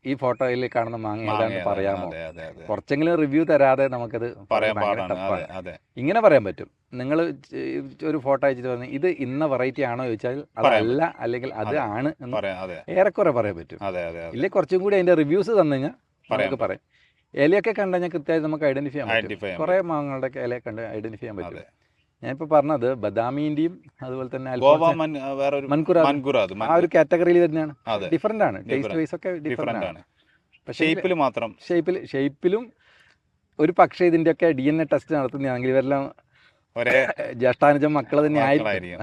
ഈ ഫോട്ടോയിൽ കാണുന്ന മാങ്ങ ഏതാണെന്ന് പറയാമോ? കുറച്ചെങ്കിലും റിവ്യൂ തരാതെ നമുക്കത് ഇങ്ങനെ പറയാൻ പറ്റും. നിങ്ങൾ ഒരു ഫോട്ടോ അയച്ചിട്ട് പറഞ്ഞ് ഇത് ഇന്ന വെറൈറ്റി ആണോ ചോദിച്ചാൽ അതല്ല, അല്ലെങ്കിൽ അത് ആണ് എന്ന് ഏറെക്കുറെ പറയാൻ പറ്റും. ഇല്ലേ കുറച്ചും കൂടി അതിന്റെ റിവ്യൂസ് തന്നു കഴിഞ്ഞാൽ നമുക്ക് പറയാം. ഇലയൊക്കെ കണ്ടു കഴിഞ്ഞാൽ കൃത്യമായിട്ട് നമുക്ക് ഐഡന്റിഫൈ ചെയ്യാൻ പറ്റും. കുറേ മാങ്ങകളുടെ ഇല കണ്ട് ഐഡന്റിഫൈ ചെയ്യാൻ പറ്റും. ഞാനിപ്പോൾ പറഞ്ഞത് ബദാമിന്റെയും അതുപോലെ തന്നെ മൻകുറ ആ ഒരു കാറ്റഗറിയിൽ തന്നെയാണ്. ഡിഫറെന്റ് ആണ്, ടേസ്റ്റ് വൈസ് ഒക്കെ ഡിഫറെന്റ് ആണ്. ഷേപ്പിലും ഒരു പക്ഷേ ഇതിന്റെയൊക്കെ DNA ടെസ്റ്റ് നടത്തുന്നതാണെങ്കിൽ ഇവരെല്ലാം ജ്യേഷ്ഠാനുജം മക്കൾ തന്നെ ആയിരിക്കും.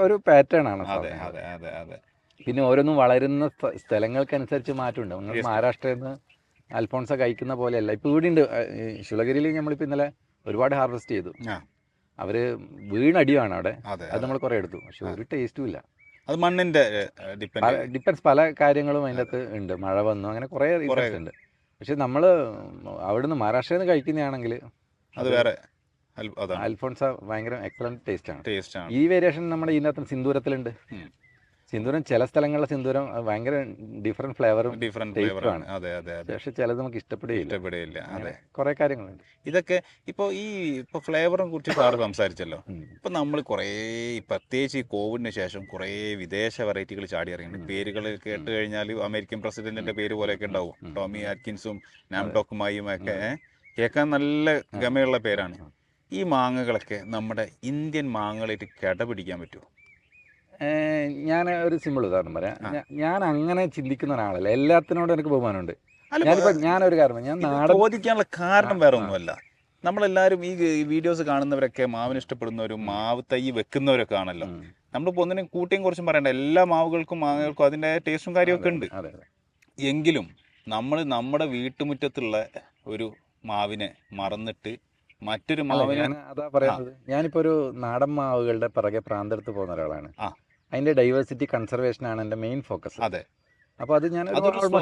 ഒരു പാറ്റേൺ ആണ്. പിന്നെ ഓരോന്നും വളരുന്ന സ്ഥലങ്ങൾക്കനുസരിച്ച് മാറ്റമുണ്ട്. നിങ്ങൾ മഹാരാഷ്ട്രയിൽ നിന്ന് അൽഫോൺസ കഴിക്കുന്ന പോലെയല്ല. ഇപ്പോൾ ഇവിടെ ഉണ്ട് ശുളഗിരിയിൽ നമ്മളിപ്പോൾ ഇന്നലെ ഒരുപാട് ഹാർവെസ്റ്റ് ചെയ്തു. അവർ വീണടിയാണ് അവിടെ, അത് നമ്മൾ കുറേ എടുത്തു, പക്ഷെ ഒരു ടേസ്റ്റും ഇല്ല. അത് മണ്ണിന്റെ ഡിപ്പെൻസ്, പല കാര്യങ്ങളും അതിൻ്റെ അകത്ത് ഉണ്ട്. മഴ വന്നു, അങ്ങനെ കുറേ റീസൺസ് ഉണ്ട്. പക്ഷെ നമ്മൾ അവിടുന്ന് മഹാരാഷ്ട്രയിൽ നിന്ന് കഴിക്കുന്നതാണെങ്കിൽ അത് വേറെ അതാണ് അൽഫോൺസ ഭയങ്കര എക്സലന്റ് ടേസ്റ്റാണ്. ടേസ്റ്റാണ്. ഈ വേരിയേഷൻ നമ്മുടെ ഇതിനകത്ത് സിന്ദൂരത്തിലുണ്ട്. സിന്ദൂരം ചില സ്ഥലങ്ങളിലെ സിന്ദൂരം ഭയങ്കര ഡിഫറെന്റ് ഫ്ലേവറും ഡിഫറെന്റ് ടേസ്റ്റുമാണ്. ഫ്ലേവറാണ്. അതെ അതെ അതെ. പക്ഷെ ചിലത് നമുക്ക് ഇഷ്ടപ്പെടുകയില്ല. ഇഷ്ടപ്പെടുകയില്ല. അതെ, കുറെ കാര്യങ്ങളുണ്ട്. ഇതൊക്കെ ഇപ്പോൾ ഫ്ലേവറിനെ കുറിച്ച് സാറ് സംസാരിച്ചല്ലോ. ഇപ്പം നമ്മൾ കുറേ പ്രത്യേകിച്ച് ഈ കോവിഡിന് ശേഷം കുറേ വിദേശ വെറൈറ്റികൾ ചാടി ഇറങ്ങിയിട്ടുണ്ട്. പേരുകൾ കേട്ട് കഴിഞ്ഞാൽ അമേരിക്കൻ പ്രസിഡന്റിന്റെ പേര് പോലെയൊക്കെ ഉണ്ടാവും. ടോമി ആറ്റ്കിൻസും നാംടോക്കുമായും ഒക്കെ കേൾക്കാൻ നല്ല ഗമയുള്ള പേരാണ്. ഈ മാങ്ങകളൊക്കെ നമ്മുടെ ഇന്ത്യൻ മാങ്ങകളായിട്ട് കിടപിടിക്കാൻ പറ്റുമോ? ഞാൻ ഒരു സിമ്പിൾ ഉദാഹരണം പറയാം. ഞാൻ അങ്ങനെ ചിന്തിക്കുന്ന ഒരാളല്ല. എല്ലാത്തിനോടും എനിക്ക് ബഹുമാനമുണ്ട്. ഞാനൊരു കാരണം ഞാൻ ചോദിക്കാനുള്ള കാരണം വേറെ ഒന്നുമല്ല. നമ്മളെല്ലാവരും ഈ വീഡിയോസ് കാണുന്നവരൊക്കെ മാവിന് ഇഷ്ടപ്പെടുന്നവരും മാവ് തൈ വെക്കുന്നവരൊക്കെ ആണല്ലോ. നമ്മളിപ്പോൾ ഒന്നിനും കൂട്ടിയും കുറച്ചും പറയണ്ട, എല്ലാ മാവുകൾക്കും മാങ്ങകൾക്കും അതിൻ്റെ ടേസ്റ്റും കാര്യമൊക്കെ ഉണ്ട്. എങ്കിലും നമ്മൾ നമ്മുടെ വീട്ടുമുറ്റത്തുള്ള ഒരു മാവിനെ മറന്നിട്ട് മറ്റൊരു മാവിനെ അതാ പറയുന്നത്. ഞാനിപ്പോൾ ഒരു നാടൻ മാവുകളുടെ പിറകെ പ്രാന്തെടുത്ത് പോകുന്ന ഒരാളാണ്. അതിന്റെ ഡൈവേഴ്സിറ്റി കൺസർവേഷൻ ആണ് എൻ്റെ മെയിൻ ഫോക്കസ്. അതെ. അപ്പോൾ അത് ഞാൻ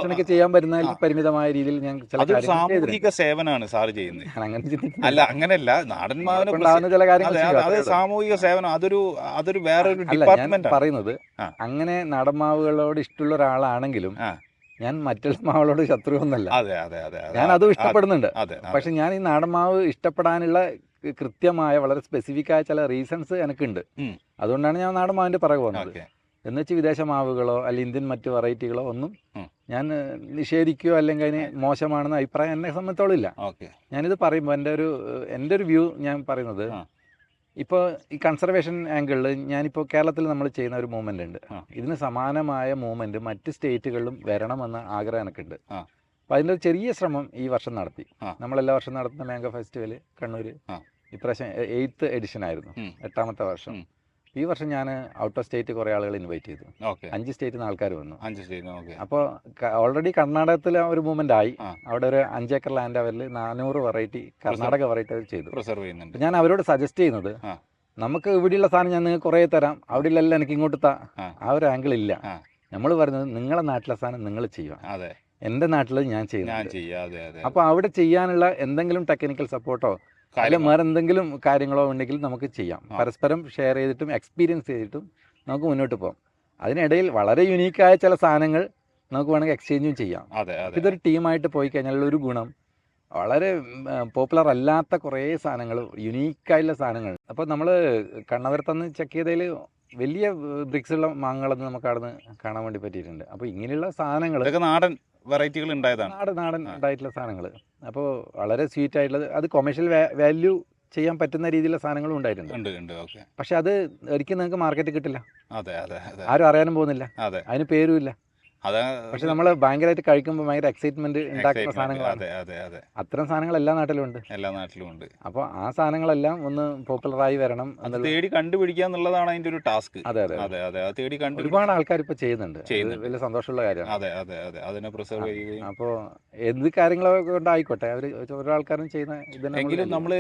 എനിക്ക് ചെയ്യാൻ പറ്റുന്ന പരിമിതമായ രീതിയിൽ ഞാൻ സാമൂഹിക സേവനമാണ് സാറ് ചെയ്യുന്നത്. അല്ല, അങ്ങനെയല്ല, നാടൻ മാവിനെ ചില കാര്യങ്ങൾ അത് സാമൂഹിക സേവനം, അതൊരു വേറൊരു ഡിപ്പാർട്ട്മെന്റ് പറയുന്നത്. അങ്ങനെ നാടൻ മാവുകളോട് ഇഷ്ടമുള്ള ഒരാളാണെങ്കിലും ഞാൻ മറ്റുള്ള മാവുകളോട് ശത്രുവൊന്നല്ല. ഞാൻ അതും ഇഷ്ടപ്പെടുന്നുണ്ട്. പക്ഷെ ഞാൻ ഈ നാടൻ മാവ് ഇഷ്ടപ്പെടാനുള്ള കൃത്യമായ വളരെ സ്പെസിഫിക് ആയ ചില റീസൺസ് എനിക്കുണ്ട്. അതുകൊണ്ടാണ് ഞാൻ നാടൻ മാവിന്റെ പിറകെ പോകുന്നത്. എന്ന് വെച്ച് വിദേശ മാവുകളോ അല്ലെങ്കിൽ ഇന്ത്യൻ മറ്റു വെറൈറ്റികളോ ഒന്നും ഞാൻ നിഷേധിക്കുകയോ അല്ലെങ്കിൽ അതിന് മോശമാണെന്ന അഭിപ്രായം എന്നെ സംബന്ധിച്ചോളം ഇല്ല. ഞാനിത് പറയുമ്പോൾ എൻ്റെ ഒരു വ്യൂ ഞാൻ പറയുന്നത്, ഇപ്പോൾ ഈ കൺസർവേഷൻ ആംഗിളിൽ ഞാനിപ്പോൾ കേരളത്തിൽ നമ്മൾ ചെയ്യുന്ന ഒരു മൂവ്മെൻ്റ് ഉണ്ട്. ഇതിന് സമാനമായ മൂവ്മെൻറ്റ് മറ്റ് സ്റ്റേറ്റുകളിലും വരണമെന്ന ആഗ്രഹം എനിക്കുണ്ട്. അപ്പോൾ അതിൻ്റെ ഒരു ചെറിയ ശ്രമം ഈ വർഷം നടത്തി. നമ്മളെല്ലാ വർഷം നടത്തുന്ന മാംഗോ ഫെസ്റ്റിവൽ കണ്ണൂർ ഇപ്രാവശ്യം 8th എഡിഷൻ ആയിരുന്നു, 8ാമത്തെ വർഷം. ഈ വർഷം ഞാൻ ഔട്ട് ഓഫ് സ്റ്റേറ്റ് കുറേ ആളുകൾ ഇൻവൈറ്റ് ചെയ്തു. 5 സ്റ്റേറ്റിൽ നിന്ന് ആൾക്കാർ വന്നു. അപ്പോൾ ഓൾറെഡി കർണാടകത്തിൽ ഒരു മൂവ്മെന്റ് ആയി. അവിടെ ഒരു 5 ഏക്കർ ലാൻഡ് അവരിൽ 400 വെറൈറ്റി കർണാടക വെറൈറ്റി അവർ ചെയ്തു. ഞാൻ അവരോട് സജസ്റ്റ് ചെയ്യുന്നത്, നമുക്ക് ഇവിടെയുള്ള സാധനം ഞാൻ നിങ്ങൾക്ക് കുറേ തരാം, അവിടെയുള്ള എനിക്ക് ഇങ്ങോട്ട് ആ ഒരു ആംഗിൾ ഇല്ല. നമ്മൾ പറയുന്നത് നിങ്ങളുടെ നാട്ടിലെ സാധനം നിങ്ങൾ ചെയ്യുക, എൻ്റെ നാട്ടിൽ ഞാൻ ചെയ്യുന്നത്. അപ്പോൾ അവിടെ ചെയ്യാനുള്ള എന്തെങ്കിലും ടെക്നിക്കൽ സപ്പോർട്ടോ അതിൽ വേറെ എന്തെങ്കിലും കാര്യങ്ങളോ ഉണ്ടെങ്കിൽ നമുക്ക് ചെയ്യാം. പരസ്പരം ഷെയർ ചെയ്തിട്ടും എക്സ്പീരിയൻസ് ചെയ്തിട്ടും നമുക്ക് മുന്നോട്ട് പോകാം. അതിനിടയിൽ വളരെ യുണീക്കായ ചില സാധനങ്ങൾ നമുക്ക് വേണമെങ്കിൽ എക്സ്ചേഞ്ചും ചെയ്യാം. ഇതൊരു ടീമായിട്ട് പോയി കഴിഞ്ഞാൽ ഒരു ഗുണം, വളരെ പോപ്പുലർ അല്ലാത്ത കുറേ സാധനങ്ങൾ, യുണീക്കായുള്ള സാധനങ്ങൾ. അപ്പോൾ നമ്മൾ കണ്ണവരത്തന്ന് ചെക്ക് ചെയ്തതിൽ വലിയ ബ്രിക്സുള്ള മാങ്ങകളൊന്നും നമുക്ക് അവിടെ നിന്ന് കാണാൻ വേണ്ടി പറ്റിയിട്ടുണ്ട്. അപ്പോൾ ഇങ്ങനെയുള്ള സാധനങ്ങൾ നാടൻ വെറൈറ്റികൾ ഉണ്ടായതാണ്, നാടൻ ഉണ്ടായിട്ടുള്ള സാധനങ്ങൾ. അപ്പോൾ വളരെ സ്വീറ്റ് ആയിട്ടുള്ളത്, അത് കൊമേഴ്ഷ്യൽ വാല്യൂ ചെയ്യാൻ പറ്റുന്ന രീതിയിലുള്ള സാധനങ്ങളും ഉണ്ടായിട്ടുണ്ട്. പക്ഷെ അത് ഒരിക്കലും നിങ്ങൾക്ക് മാർക്കറ്റ് കിട്ടില്ല, ആരും അറിയാനും പോകുന്നില്ല, അതിന് പേരും ഇല്ല. പക്ഷെ നമ്മൾ ഭയങ്കരമായിട്ട് കഴിക്കുമ്പോൾ ഭയങ്കര എക്സൈറ്റ്മെന്റ് ഉണ്ടാക്കുന്ന സാധനങ്ങളാണ്. അത്തരം സാധനങ്ങൾ എല്ലാ നാട്ടിലും ഉണ്ട്. അപ്പോൾ ആ സാധനങ്ങളെല്ലാം ഒന്ന് പോപ്പുലറായി വരണം, തേടി കണ്ടുപിടിക്കുക എന്നുള്ളതാണ് അതിന്റെ ഒരു ടാസ്ക്. ഒരുപാട് ആൾക്കാർ ഇപ്പൊ ചെയ്യുന്നുണ്ട്, വലിയ സന്തോഷമുള്ള കാര്യമാണ്. അപ്പോൾ എന്ത് കാര്യങ്ങളൊക്കെ കൊണ്ടായിക്കോട്ടെ, അവർ ഓരോ ആൾക്കാരും ചെയ്യുന്ന ഇതെങ്കിലും നമ്മൾ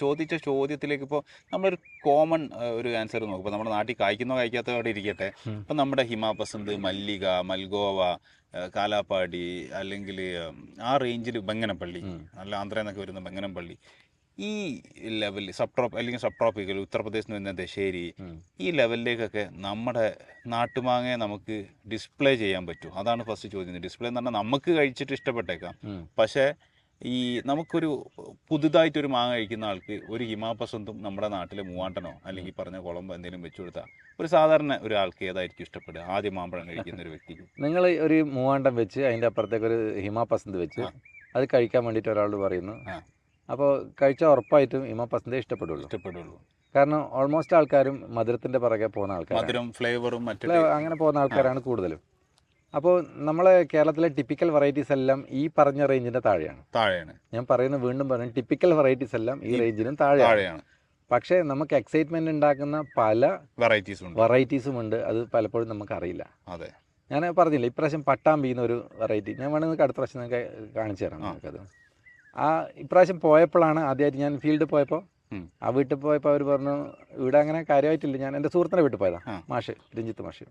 ചോദിച്ച ചോദ്യത്തിലേക്ക് ഇപ്പോൾ നമ്മളൊരു കോമൺ ഒരു ആൻസർ നോക്കും. ഇപ്പോൾ നമ്മുടെ നാട്ടിൽ കായ്ക്കാത്ത അവിടെ ഇരിക്കട്ടെ, ഇപ്പം നമ്മുടെ ഹിമാപസന്ത്, മല്ലിക, മൽഗോവ, കാലാപ്പാടി, അല്ലെങ്കിൽ ആ റേഞ്ചിൽ ബംഗനപ്പള്ളി, നല്ല ആന്ധ്രയിൽ നിന്നൊക്കെ വരുന്ന ബംഗനപ്പള്ളി, ഈ ലെവലിൽ അല്ലെങ്കിൽ സബ് ട്രോപ്പിക്കൽ ഉത്തർപ്രദേശിൽ നിന്ന് വരുന്ന ദശേരി, ഈ ലെവലിലേക്കൊക്കെ നമ്മുടെ നാട്ടുമാങ്ങയെ നമുക്ക് ഡിസ്പ്ലേ ചെയ്യാൻ പറ്റും? അതാണ് ഫസ്റ്റ് ചോദ്യം. ഡിസ്പ്ലേ എന്ന് പറഞ്ഞാൽ നമുക്ക് കഴിച്ചിട്ട് ഇഷ്ടപ്പെട്ടേക്കാം, പക്ഷേ ഈ നമുക്കൊരു പുതുതായിട്ടൊരു മാങ്ങ കഴിക്കുന്ന ആൾക്ക് ഒരു ഹിമാപസന്തും നമ്മുടെ നാട്ടിലെ മൂവാണ്ടനോ അല്ലെങ്കിൽ പറഞ്ഞ കുളമ്പോ എന്തെങ്കിലും വെച്ചു കൊടുത്താൽ ഒരു സാധാരണ ഒരാൾക്ക് ഏതായിരിക്കും ഇഷ്ടപ്പെടുക? ആദ്യം മാമ്പഴം കഴിക്കുന്ന ഒരു വ്യക്തിക്ക് നിങ്ങൾ ഒരു മൂവാണ്ടം വെച്ച് അതിൻ്റെ അപ്പുറത്തേക്ക് ഒരു ഹിമാപസന്ത് വെച്ച് അത് കഴിക്കാൻ വേണ്ടിയിട്ട് ഒരാളോട് പറയുന്നു. അപ്പോൾ കഴിച്ചാൽ ഉറപ്പായിട്ടും ഹിമാപസന്തേ ഇഷ്ടപ്പെടുള്ളൂ. കാരണം ഓൾമോസ്റ്റ് ആൾക്കാരും മധുരത്തിൻ്റെ പിറകെ പോകുന്ന ആൾക്കാർ, മധുരം ഫ്ലേവറും അങ്ങനെ പോകുന്ന ആൾക്കാരാണ് കൂടുതലും. അപ്പോൾ നമ്മളെ കേരളത്തിലെ ടിപ്പിക്കൽ വെറൈറ്റീസ് എല്ലാം ഈ പറഞ്ഞ റേഞ്ചിൻ്റെ താഴെയാണ്. ഞാൻ പറയുന്നത് വീണ്ടും പറഞ്ഞു, ടിപ്പിക്കൽ വെറൈറ്റീസ് എല്ലാം ഈ റേഞ്ചിനും താഴെയാണ്. പക്ഷേ നമുക്ക് എക്സൈറ്റ്മെന്റ് ഉണ്ടാക്കുന്ന പല വെറൈറ്റീസും ഉണ്ട്. അത് പലപ്പോഴും നമുക്ക് അറിയില്ല. ഞാൻ പറഞ്ഞില്ല, ഇപ്രാവശ്യം പട്ടാമ്പി എന്നൊരു വെറൈറ്റി ഞാൻ വേണമെങ്കിൽ അടുത്ത പ്രാവശ്യം നിങ്ങൾക്ക് കാണിച്ചു തരാം. നമുക്കത് ഇപ്രാവശ്യം പോയപ്പോഴാണ് ആദ്യമായിട്ട് ഞാൻ ഫീൽഡിൽ പോയപ്പോൾ, ആ വീട്ടിൽ പോയപ്പോൾ അവർ പറഞ്ഞു ഇവിടെ അങ്ങനെ കാര്യമായിട്ടില്ല. ഞാൻ എൻ്റെ സുഹൃത്തിൻ്റെ വീട്ടിൽ പോയതാണ്, മാഷ് രഞ്ജിത്ത് മാഷ്.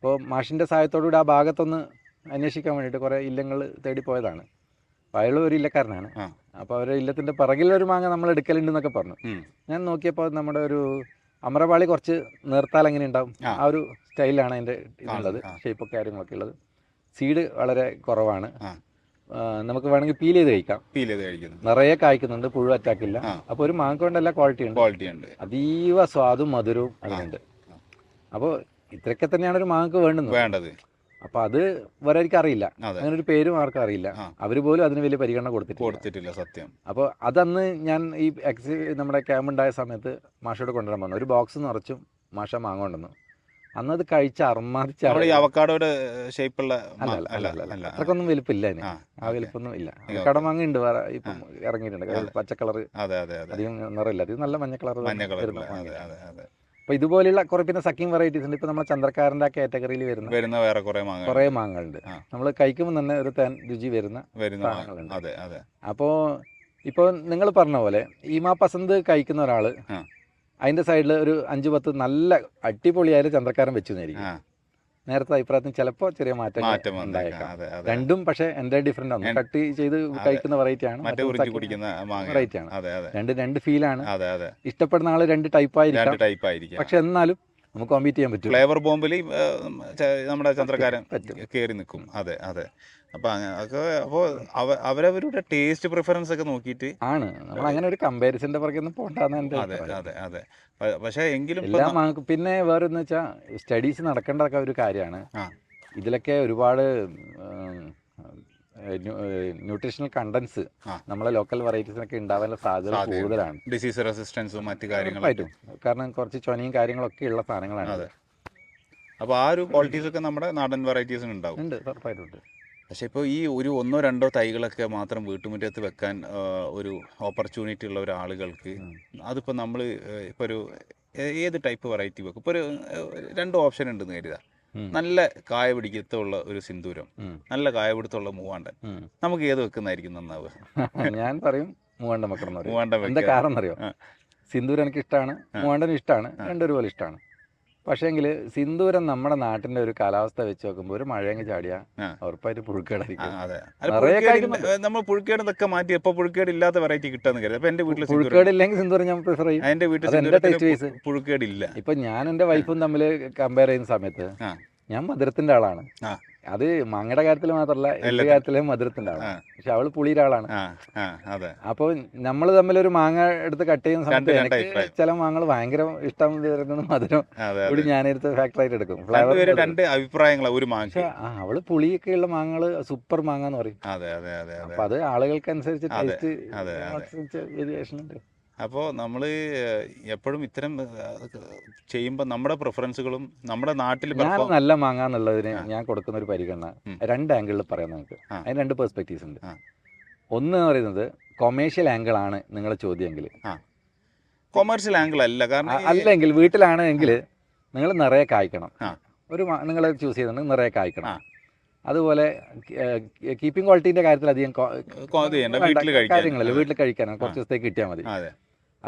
അപ്പോൾ മാഷിൻ്റെ സഹായത്തോടുകൂടി ആ ഭാഗത്തൊന്ന് അന്വേഷിക്കാൻ വേണ്ടിയിട്ട് കുറേ ഇല്ലങ്ങൾ തേടി പോയതാണ്. അയാൾ ഒരു ഇല്ലക്കാരനാണ്. ആ. അപ്പോൾ അവരുടെ ഇല്ലത്തിൻ്റെ പിറകിൽ ഒരു മാങ്ങ നമ്മൾ എടുക്കലുണ്ടെന്നൊക്കെ പറഞ്ഞു. ഞാൻ നോക്കിയപ്പോൾ നമ്മുടെ ഒരു അമരപാളി കുറച്ച് നേർത്താൽ എങ്ങനെ ഉണ്ടാവും ആ ഒരു സ്റ്റൈലാണ് അതിൻ്റെ ഇതുള്ളത്, ഷേപ്പൊക്കെ കാര്യങ്ങളൊക്കെ ഉള്ളത്. സീഡ് വളരെ കുറവാണ്. നമുക്ക് വേണമെങ്കിൽ പീൽ ചെയ്ത് കഴിക്കാം. നിറയെ കായ്ക്കുന്നുണ്ട്, പുഴു അറ്റാക്കില്ല. അപ്പോൾ ഒരു മാങ്ങ കൊണ്ട് എല്ലാ ക്വാളിറ്റി ഉണ്ട്. അതീവ സ്വാദും മധുരവും അതിനുണ്ട്. അപ്പോൾ ഇത്രയൊക്കെ തന്നെയാണ് ഒരു മാങ്ങക്ക് വേണ്ടത്. അപ്പോൾ അത് വരെ എനിക്ക് അറിയില്ല, അങ്ങനെ ഒരു പേരും ആർക്കും അറിയില്ല. അവർ പോലും അതിന് വലിയ പരിഗണന കൊടുത്തിട്ടില്ല സത്യം. അപ്പോൾ അതന്ന് ഞാൻ ഈ നമ്മുടെ ക്യാമ്പ് ഉണ്ടായ സമയത്ത് മാഷോട് കൊണ്ടുവരാൻ പറഞ്ഞു. ഒരു ബോക്സ് നിറച്ചും മാഷ മാങ്ങ കൊണ്ടുവന്നു. അന്നത് കഴിച്ച അവക്കാഡോയുടെ ഷേപ്പുള്ള അത്രക്കൊന്നും വലിപ്പില്ല അതിന്, ആ വലിപ്പൊന്നും ഇല്ല. അവക്കാഡോ മാങ്ങ ഉണ്ട് വേറെ, ഇപ്പം ഇറങ്ങിയിട്ടുണ്ട്, പച്ച കളർ, അധികം നിറമില്ല, അത് നല്ല മഞ്ഞ കളർ വരുന്ന മാങ്ങ. അപ്പോൾ ഇതുപോലെയുള്ള കുറേ പിന്നെ സക്കിങ് വെറൈറ്റീസ് ഉണ്ട്. ഇപ്പോൾ നമ്മുടെ ചന്ദ്രക്കാരൻ്റെ ആ കാറ്റഗറിയിൽ വരുന്ന വേറെ കുറേ മാങ്ങകളുണ്ട്. നമ്മൾ കഴിക്കുമ്പോൾ തന്നെ ഒരു തേൻ രുചി വരുന്ന സാധനങ്ങളുണ്ട്. അപ്പോൾ ഇപ്പോൾ നിങ്ങൾ പറഞ്ഞ പോലെ ഈമാ പസന്ത് കഴിക്കുന്ന ഒരാൾ അതിൻ്റെ സൈഡിൽ ഒരു 5-10 നല്ല അടിപൊളിയായാലും ചന്ദ്രക്കാരൻ വെച്ചു എന്നായിരിക്കും നേരത്തെ അഭിപ്രായത്തിന് ചിലപ്പോൾ ചെറിയ മാറ്റം ഉണ്ടായേക്കാം. രണ്ടും പക്ഷേ എൻ്റെ ഡിഫറെൻ്റ് ആണ്. കട്ട് ചെയ്ത് കഴിക്കുന്ന വെറൈറ്റി ആണ്, വെറൈറ്റി ആണ്. രണ്ട് ഫീലാണ്. ഇഷ്ടപ്പെടുന്ന ആൾ രണ്ട് ടൈപ്പ് ആയിരിക്കും. പക്ഷെ എന്നാലും നമുക്ക് കോമ്പീറ്റ് ചെയ്യാൻ പറ്റും. ഫ്ലേവർ ബോംബിൽ നമ്മുടെ ചന്ദ്രക്കാരൻ കയറി നിൽക്കും. അപ്പോൾ അവരവരുടെ ടേസ്റ്റ് പ്രിഫറൻസ് ഒക്കെ നോക്കിയിട്ട് ആണ് നമ്മൾ അങ്ങനെ ഒരു കമ്പാരിസന്റെ പുറകെ പോകണ്ടെന്ന്. അതെ. പക്ഷേ എങ്കിലും പിന്നെ വേറെ എന്ന് വെച്ചാൽ സ്റ്റഡീസ് നടക്കേണ്ട ഒരു കാര്യമാണ്. ഇതിലൊക്കെ ഒരുപാട് ന്യൂട്രീഷണൽ കണ്ടൻസ് നമ്മളെ ലോക്കൽ വെറൈറ്റീസിനൊക്കെ ഉണ്ടാവാനുള്ള സാധ്യത കൂടുതലാണ്. ഡിസീസ് റെസിസ്റ്റൻസും മറ്റു കാര്യങ്ങളും, കാരണം കുറച്ച് ചൊനയും കാര്യങ്ങളൊക്കെ ഉള്ള സാധനങ്ങളാണ്. അപ്പോൾ ആ ഒരു ക്വാളിറ്റീസ് ഒക്കെ നമ്മുടെ നാടൻ വെറൈറ്റീസിന് ഉണ്ടാവും. ഉറപ്പായിട്ടുണ്ട്. പക്ഷേ ഇപ്പോൾ ഈ ഒരു 1-2 തൈകളൊക്കെ മാത്രം വീട്ടുമുറ്റത്ത് വെക്കാൻ ഒരു ഓപ്പർച്യൂണിറ്റി ഉള്ള ഒരാളുകൾക്ക് അതിപ്പോൾ നമ്മൾ ഇപ്പോൾ ഒരു ഏത് ടൈപ്പ് വെറൈറ്റി വെക്കും? ഇപ്പോൾ ഒരു 2 ഓപ്ഷൻ ഉണ്ടെന്ന് കരുതാം. നല്ല കായ പിടിക്കത്തുള്ള ഒരു സിന്ദൂരം, നല്ല കായ പിടുത്തമുള്ള മൂവാണ്ടൻ. നമുക്ക് ഏത് വെക്കുന്നതായിരിക്കും നന്നാവുക? ഞാൻ പറയും മൂവാണ്ടൻ വെക്കണം. എന്താ കാരണം അറിയോ? സിന്ദൂരം എനിക്ക് ഇഷ്ടമാണ്, മൂവാണ്ടനും ഇഷ്ടമാണ്, രണ്ടൊരുപോലെ ഇഷ്ടമാണ്. പക്ഷേങ്കിൽ സിന്ദൂരം നമ്മുടെ നാട്ടിന്റെ ഒരു കാലാവസ്ഥ വെച്ച് നോക്കുമ്പോൾ ഒരു മഴയങ്ങ് ചാടിയാ ഉറപ്പായിട്ട് പുഴുക്കേടായിരിക്കും. നമ്മൾ പുഴുക്കേടൊക്കെ മാറ്റി ഇപ്പോൾ പുഴുക്കേട് ഇല്ലാത്ത വെറൈറ്റി കിട്ടാന്ന് കരുതി. അപ്പൊ എന്റെ വീട്ടിൽ പുഴുക്കേടില്ലെങ്കിൽ സിന്ദൂരം ഞാൻ പ്രിഫർ ചെയ്യും. എന്റെ വീട്ടിൽ പുഴുക്കേടില്ല. ഇപ്പൊ ഞാനും എന്റെ വൈഫും തമ്മിൽ കമ്പയർ ചെയ്യുന്ന സമയത്ത് ഞാൻ മധുരത്തിന്റെ ആളാണ്. അത് മാങ്ങയുടെ കാര്യത്തിൽ മാത്രമല്ല എല്ലാ കാര്യത്തിലും മധുരത്തിന്റെ ആളാണ്. പക്ഷെ അവള് പുളിയുടെ ആളാണ്. അപ്പൊ നമ്മൾ തമ്മിലൊരു മാങ്ങ എടുത്ത് കട്ട് ചെയ്യുന്ന സമയത്ത് എനിക്ക് ചില മാങ്ങകൾ ഭയങ്കര ഇഷ്ടം വരുന്നത് മധുരം കൂടി ഞാനെടുത്ത് ഫാക്ടറായിട്ട് എടുക്കും. ഫ്ലേവർ രണ്ട് അഭിപ്രായങ്ങളാണ് ഒരു മാങ്ങ. അവള് പുളിയൊക്കെ ഉള്ള മാങ്ങകള് സൂപ്പർ മാങ്ങ എന്ന് പറയും. അപ്പൊ അത് ആളുകൾക്ക് അനുസരിച്ച് ടേസ്റ്റ് വേരിയേഷൻ ഉണ്ട്. അപ്പോൾ നമ്മൾ എപ്പോഴും ഇത്തരം ചെയ്യുമ്പോൾ നമ്മുടെ പ്രിഫറൻസുകളും നമ്മുടെ നാട്ടിൽ നല്ല മാങ്ങ എന്നുള്ളതിന് ഞാൻ കൊടുക്കുന്ന ഒരു പരിഗണന 2 ആംഗിളിൽ പറയാം. നമുക്ക് അതിന് 2 പെർസ്പെക്റ്റീവ്സ് ഉണ്ട്. ഒന്ന് എന്ന് പറയുന്നത് കൊമേഴ്ഷ്യൽ ആംഗിൾ ആണ് നിങ്ങളുടെ ചോദ്യമെങ്കിൽ. കൊമേഴ്ഷ്യൽ ആംഗിൾ അല്ല, കാരണം അല്ലെങ്കിൽ വീട്ടിലാണെങ്കിൽ നിങ്ങൾ നിറയെ കായ്ക്കണം. ഒരു നിങ്ങൾ ചൂസ് ചെയ്തിട്ടുണ്ടെങ്കിൽ നിറയെ കായ്ക്കണം. അതുപോലെ കീപ്പിംഗ് ക്വാളിറ്റീൻ്റെ കാര്യത്തിൽ അധികം കാര്യങ്ങളല്ല, വീട്ടിൽ കഴിക്കാനാണ്, കുറച്ച് ദിവസത്തേക്ക് കിട്ടിയാൽ മതി.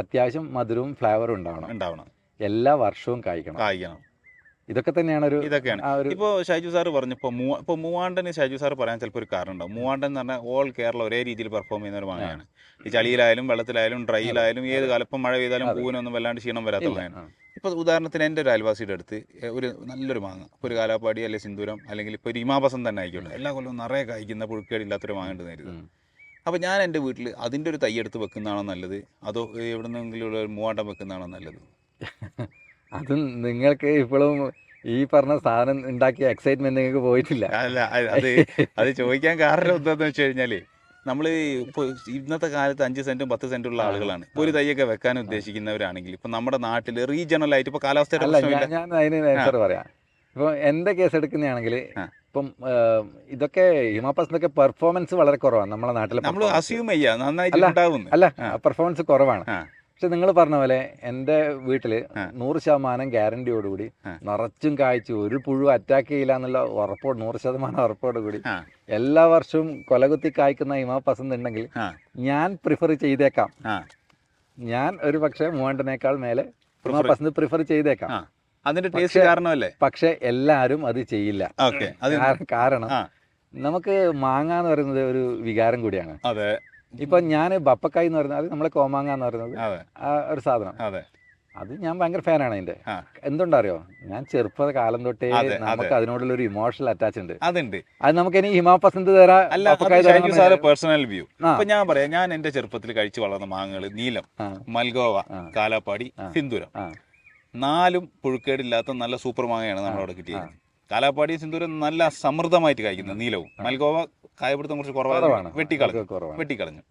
അത്യാവശ്യം മധുരവും ഫ്ലേവറും ഉണ്ടാവണം. എല്ലാ വർഷവും കായ്ക്കണം. ഇതൊക്കെ തന്നെയാണ് ഇപ്പോൾ ഷൈജു സാറ് പറഞ്ഞപ്പോൾ ഇപ്പോൾ മൂവാണ്ടന് ഷൈജു സാറ് പറയാൻ ചിലപ്പോൾ ഒരു കാരണം ഉണ്ടാവും. മൂവാണ്ടൻ എന്ന് പറഞ്ഞാൽ ഓൾ കേരള ഒരേ രീതിയിൽ പെർഫോം ചെയ്യുന്ന ഒരു മാങ്ങയാണ്. ഈ ചളിയിലായാലും വെള്ളത്തിലായാലും ഡ്രൈയിലായാലും ഏത് കാലം ഇപ്പം മഴ പെയ്താലും പൂവിനൊന്നും വല്ലാണ്ട് ക്ഷീണം വരാത്ത മാങ്ങയാണ്. ഇപ്പോൾ ഉദാഹരണത്തിന് എൻ്റെ ഒരു അയൽവാസിയുടെ അടുത്ത് ഒരു നല്ലൊരു മാങ്ങ, ഇപ്പോൾ ഒരു കാലാപ്പാടി അല്ലെങ്കിൽ സിന്ദൂരം അല്ലെങ്കിൽ ഇപ്പോൾ ഒരു ഇമാപസം തന്നെ ആയിക്കോട്ടെ, എല്ലാ കൊല്ലവും നിറയെ കായ്ക്കുന്ന പുഴുക്കേടില്ലാത്തൊരു മാങ്ങ ഉണ്ട് നേരിടും. അപ്പോൾ ഞാൻ എൻ്റെ വീട്ടിൽ അതിൻ്റെ ഒരു തൈ എടുത്ത് വെക്കുന്നതാണോ നല്ലത്, അതോ എവിടെന്നെങ്കിലും ഉള്ള മൂവാണ്ടം വെക്കുന്നതാണോ നല്ലത്? അതും നിങ്ങൾക്ക് ഇപ്പോഴും ഈ പറഞ്ഞ സാധനം ഉണ്ടാക്കിയ എക്സൈറ്റ്മെന്റ് നിങ്ങൾക്ക് പോയിട്ടില്ല. അല്ല, അത് ചോദിക്കാൻ കാരണം എന്താണെന്ന് വെച്ച് കഴിഞ്ഞാൽ നമ്മൾ ഇപ്പോൾ ഇന്നത്തെ കാലത്ത് 5 സെന്റും 10 സെന്റും ഉള്ള ആളുകളാണ്. ഇപ്പോൾ ഒരു തൈയൊക്കെ വെക്കാൻ ഉദ്ദേശിക്കുന്നവരാണെങ്കിൽ ഇപ്പം നമ്മുടെ നാട്ടിൽ റീജിയണൽ ആയിട്ട് ഇപ്പോൾ കാലാവസ്ഥയുടെ ഞാൻ അതിന് ആൻസർ പറയാം. ഇപ്പോൾ എൻ്റെ കേസ് എടുക്കുന്നതാണെങ്കിൽ ഇപ്പം ഇതൊക്കെ ഹിമാപസിനൊക്കെ പെർഫോമൻസ് വളരെ കുറവാണ് നമ്മുടെ നാട്ടിൽ. നമ്മൾ അസ്യൂം ചെയ്യാം നന്നായിട്ട് അല്ല, പെർഫോമൻസ് കുറവാണ്. പക്ഷെ നിങ്ങൾ പറഞ്ഞ പോലെ എൻ്റെ വീട്ടിൽ 100% ഗ്യാരണ്ടിയോടുകൂടി നിറച്ചും കായ്ച്ചു ഒരു പുഴു അറ്റാക്ക് ചെയ്യില്ല എന്നുള്ള 100% ഉറപ്പോടുകൂടി എല്ലാ വർഷവും കൊലകുത്തി കായ്ക്കുന്ന ഹിമാപസന്ത് ഉണ്ടെങ്കിൽ ഞാൻ പ്രിഫർ ചെയ്തേക്കാം. ഞാൻ ഒരു പക്ഷേ മൂവാണ്ടനേക്കാൾ മേലെ ഹിമാപസന്ത് പ്രിഫർ ചെയ്തേക്കാം. അതിന്റെ ടേസ്റ്റ് കാരണമല്ലേ? പക്ഷെ എല്ലാരും അത് ചെയ്യില്ല. കാരണം നമുക്ക് മാങ്ങ എന്ന് പറയുന്നത് ഒരു വികാരം കൂടിയാണ്. അതെ. ഇപ്പൊ ഞാൻ ബപ്പക്കായ് എന്ന് പറയുന്നത്, അത് നമ്മളെ കോമാങ്ങ എന്ന് പറയുന്നത് അതെ. ആ ഒരു സാധനം, അതെ. അത് ഞാൻ ഭയങ്കര ഫാനാണ് അതിന്റെ. ആ. എന്തുണ്ടറിയോ, ഞാൻ ചെറുപ്പ കാലം തൊട്ടേ അതെ, നമുക്ക് അതിനോടുള്ള ഒരു ഇമോഷണൽ അറ്റാച്ച് ഉണ്ട്. അതുണ്ട്. അത് നമുക്ക് ഇനി ഹിമാപസന്ത് തരാ അല്ല, ബപ്പക്കായ് ഷൈജു തരാൻ സാറ് പേഴ്സണൽ വ്യൂ. ആ. ഇപ്പൊ ഞാൻ പറയാം, ഞാൻ എന്റെ ചെറുപ്പത്തിൽ കഴിച്ചു വളർന്ന മാങ്ങകൾ നീലം, ആ. മൽഗോവ, ആ. കാലാപ്പാടി, ആ. സിന്ദൂരം, ആ. 4ഉം പുഴുക്കേടില്ലാത്ത നല്ല സൂപ്പർ മാങ്ങയാണ് നമ്മളവിടെ കിട്ടിയത്. കാലാപ്പാടി, സിന്ദൂരം നല്ല സമൃദ്ധമായിട്ട് കഴിക്കുന്നത്, നീലവും. മൽഗോവ കായപിടുത്തം കുറച്ച് കുറവാണ്, വെട്ടിക്കളഞ്ഞു.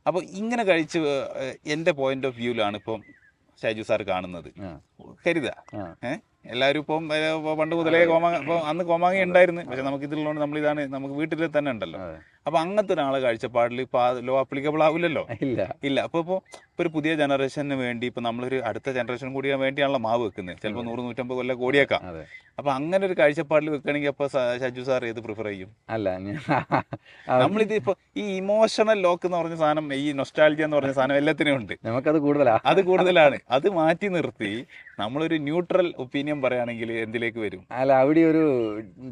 അപ്പോൾ ഇങ്ങനെ കഴിച്ച് എൻ്റെ പോയിന്റ് ഓഫ് വ്യൂവിലാണ് ഇപ്പം ഷൈജു സാർ കാണുന്നത്. കരുതാ എല്ലാവരും ഇപ്പം പണ്ട് മുതലേ കോമാങ്ങ, ഇപ്പോൾ അന്ന് കോമാങ്ങ ഉണ്ടായിരുന്നു, പക്ഷെ നമുക്ക് ഇതിലുള്ളതുകൊണ്ട് നമ്മളിതാണ്, നമുക്ക് വീട്ടിൽ തന്നെ ഉണ്ടല്ലോ. അപ്പോൾ അങ്ങനത്തെ ഒരാളെ കാഴ്ചപ്പാടിൽ ഇപ്പോൾ ലോ അപ്ലിക്കബിൾ ആവില്ലല്ലോ. ഇല്ല. അപ്പോൾ ഒരു പുതിയ ജനറേഷന് വേണ്ടി ഇപ്പം നമ്മളൊരു അടുത്ത ജനറേഷൻ കൂടി വേണ്ടിയാണല്ലോ മാവ് വെക്കുന്നത്. ചിലപ്പോൾ 100-150 കൊല്ലം കോടിയേക്കാം. അപ്പോൾ അങ്ങനെ ഒരു കാഴ്ചപ്പാടിൽ വെക്കണമെങ്കിൽ അപ്പോൾ ഷൈജു സാർ ഏത് പ്രിഫർ ചെയ്യും? അല്ല, നമ്മളിത് ഇപ്പോൾ ഈ ഇമോഷണൽ ലോക്ക് എന്ന് പറഞ്ഞ സാധനം, ഈ നൊസ്റ്റാൾജിയ എന്ന് പറഞ്ഞ സാധനം എല്ലാത്തിനും ഉണ്ട്. നമുക്കത് കൂടുതലാണ്. അത് മാറ്റി നിർത്തി നമ്മളൊരു ന്യൂട്രൽ ഒപ്പീനിയൻ പറയുകയാണെങ്കിൽ എന്തിലേക്ക് വരും? അല്ല, അവിടെ ഒരു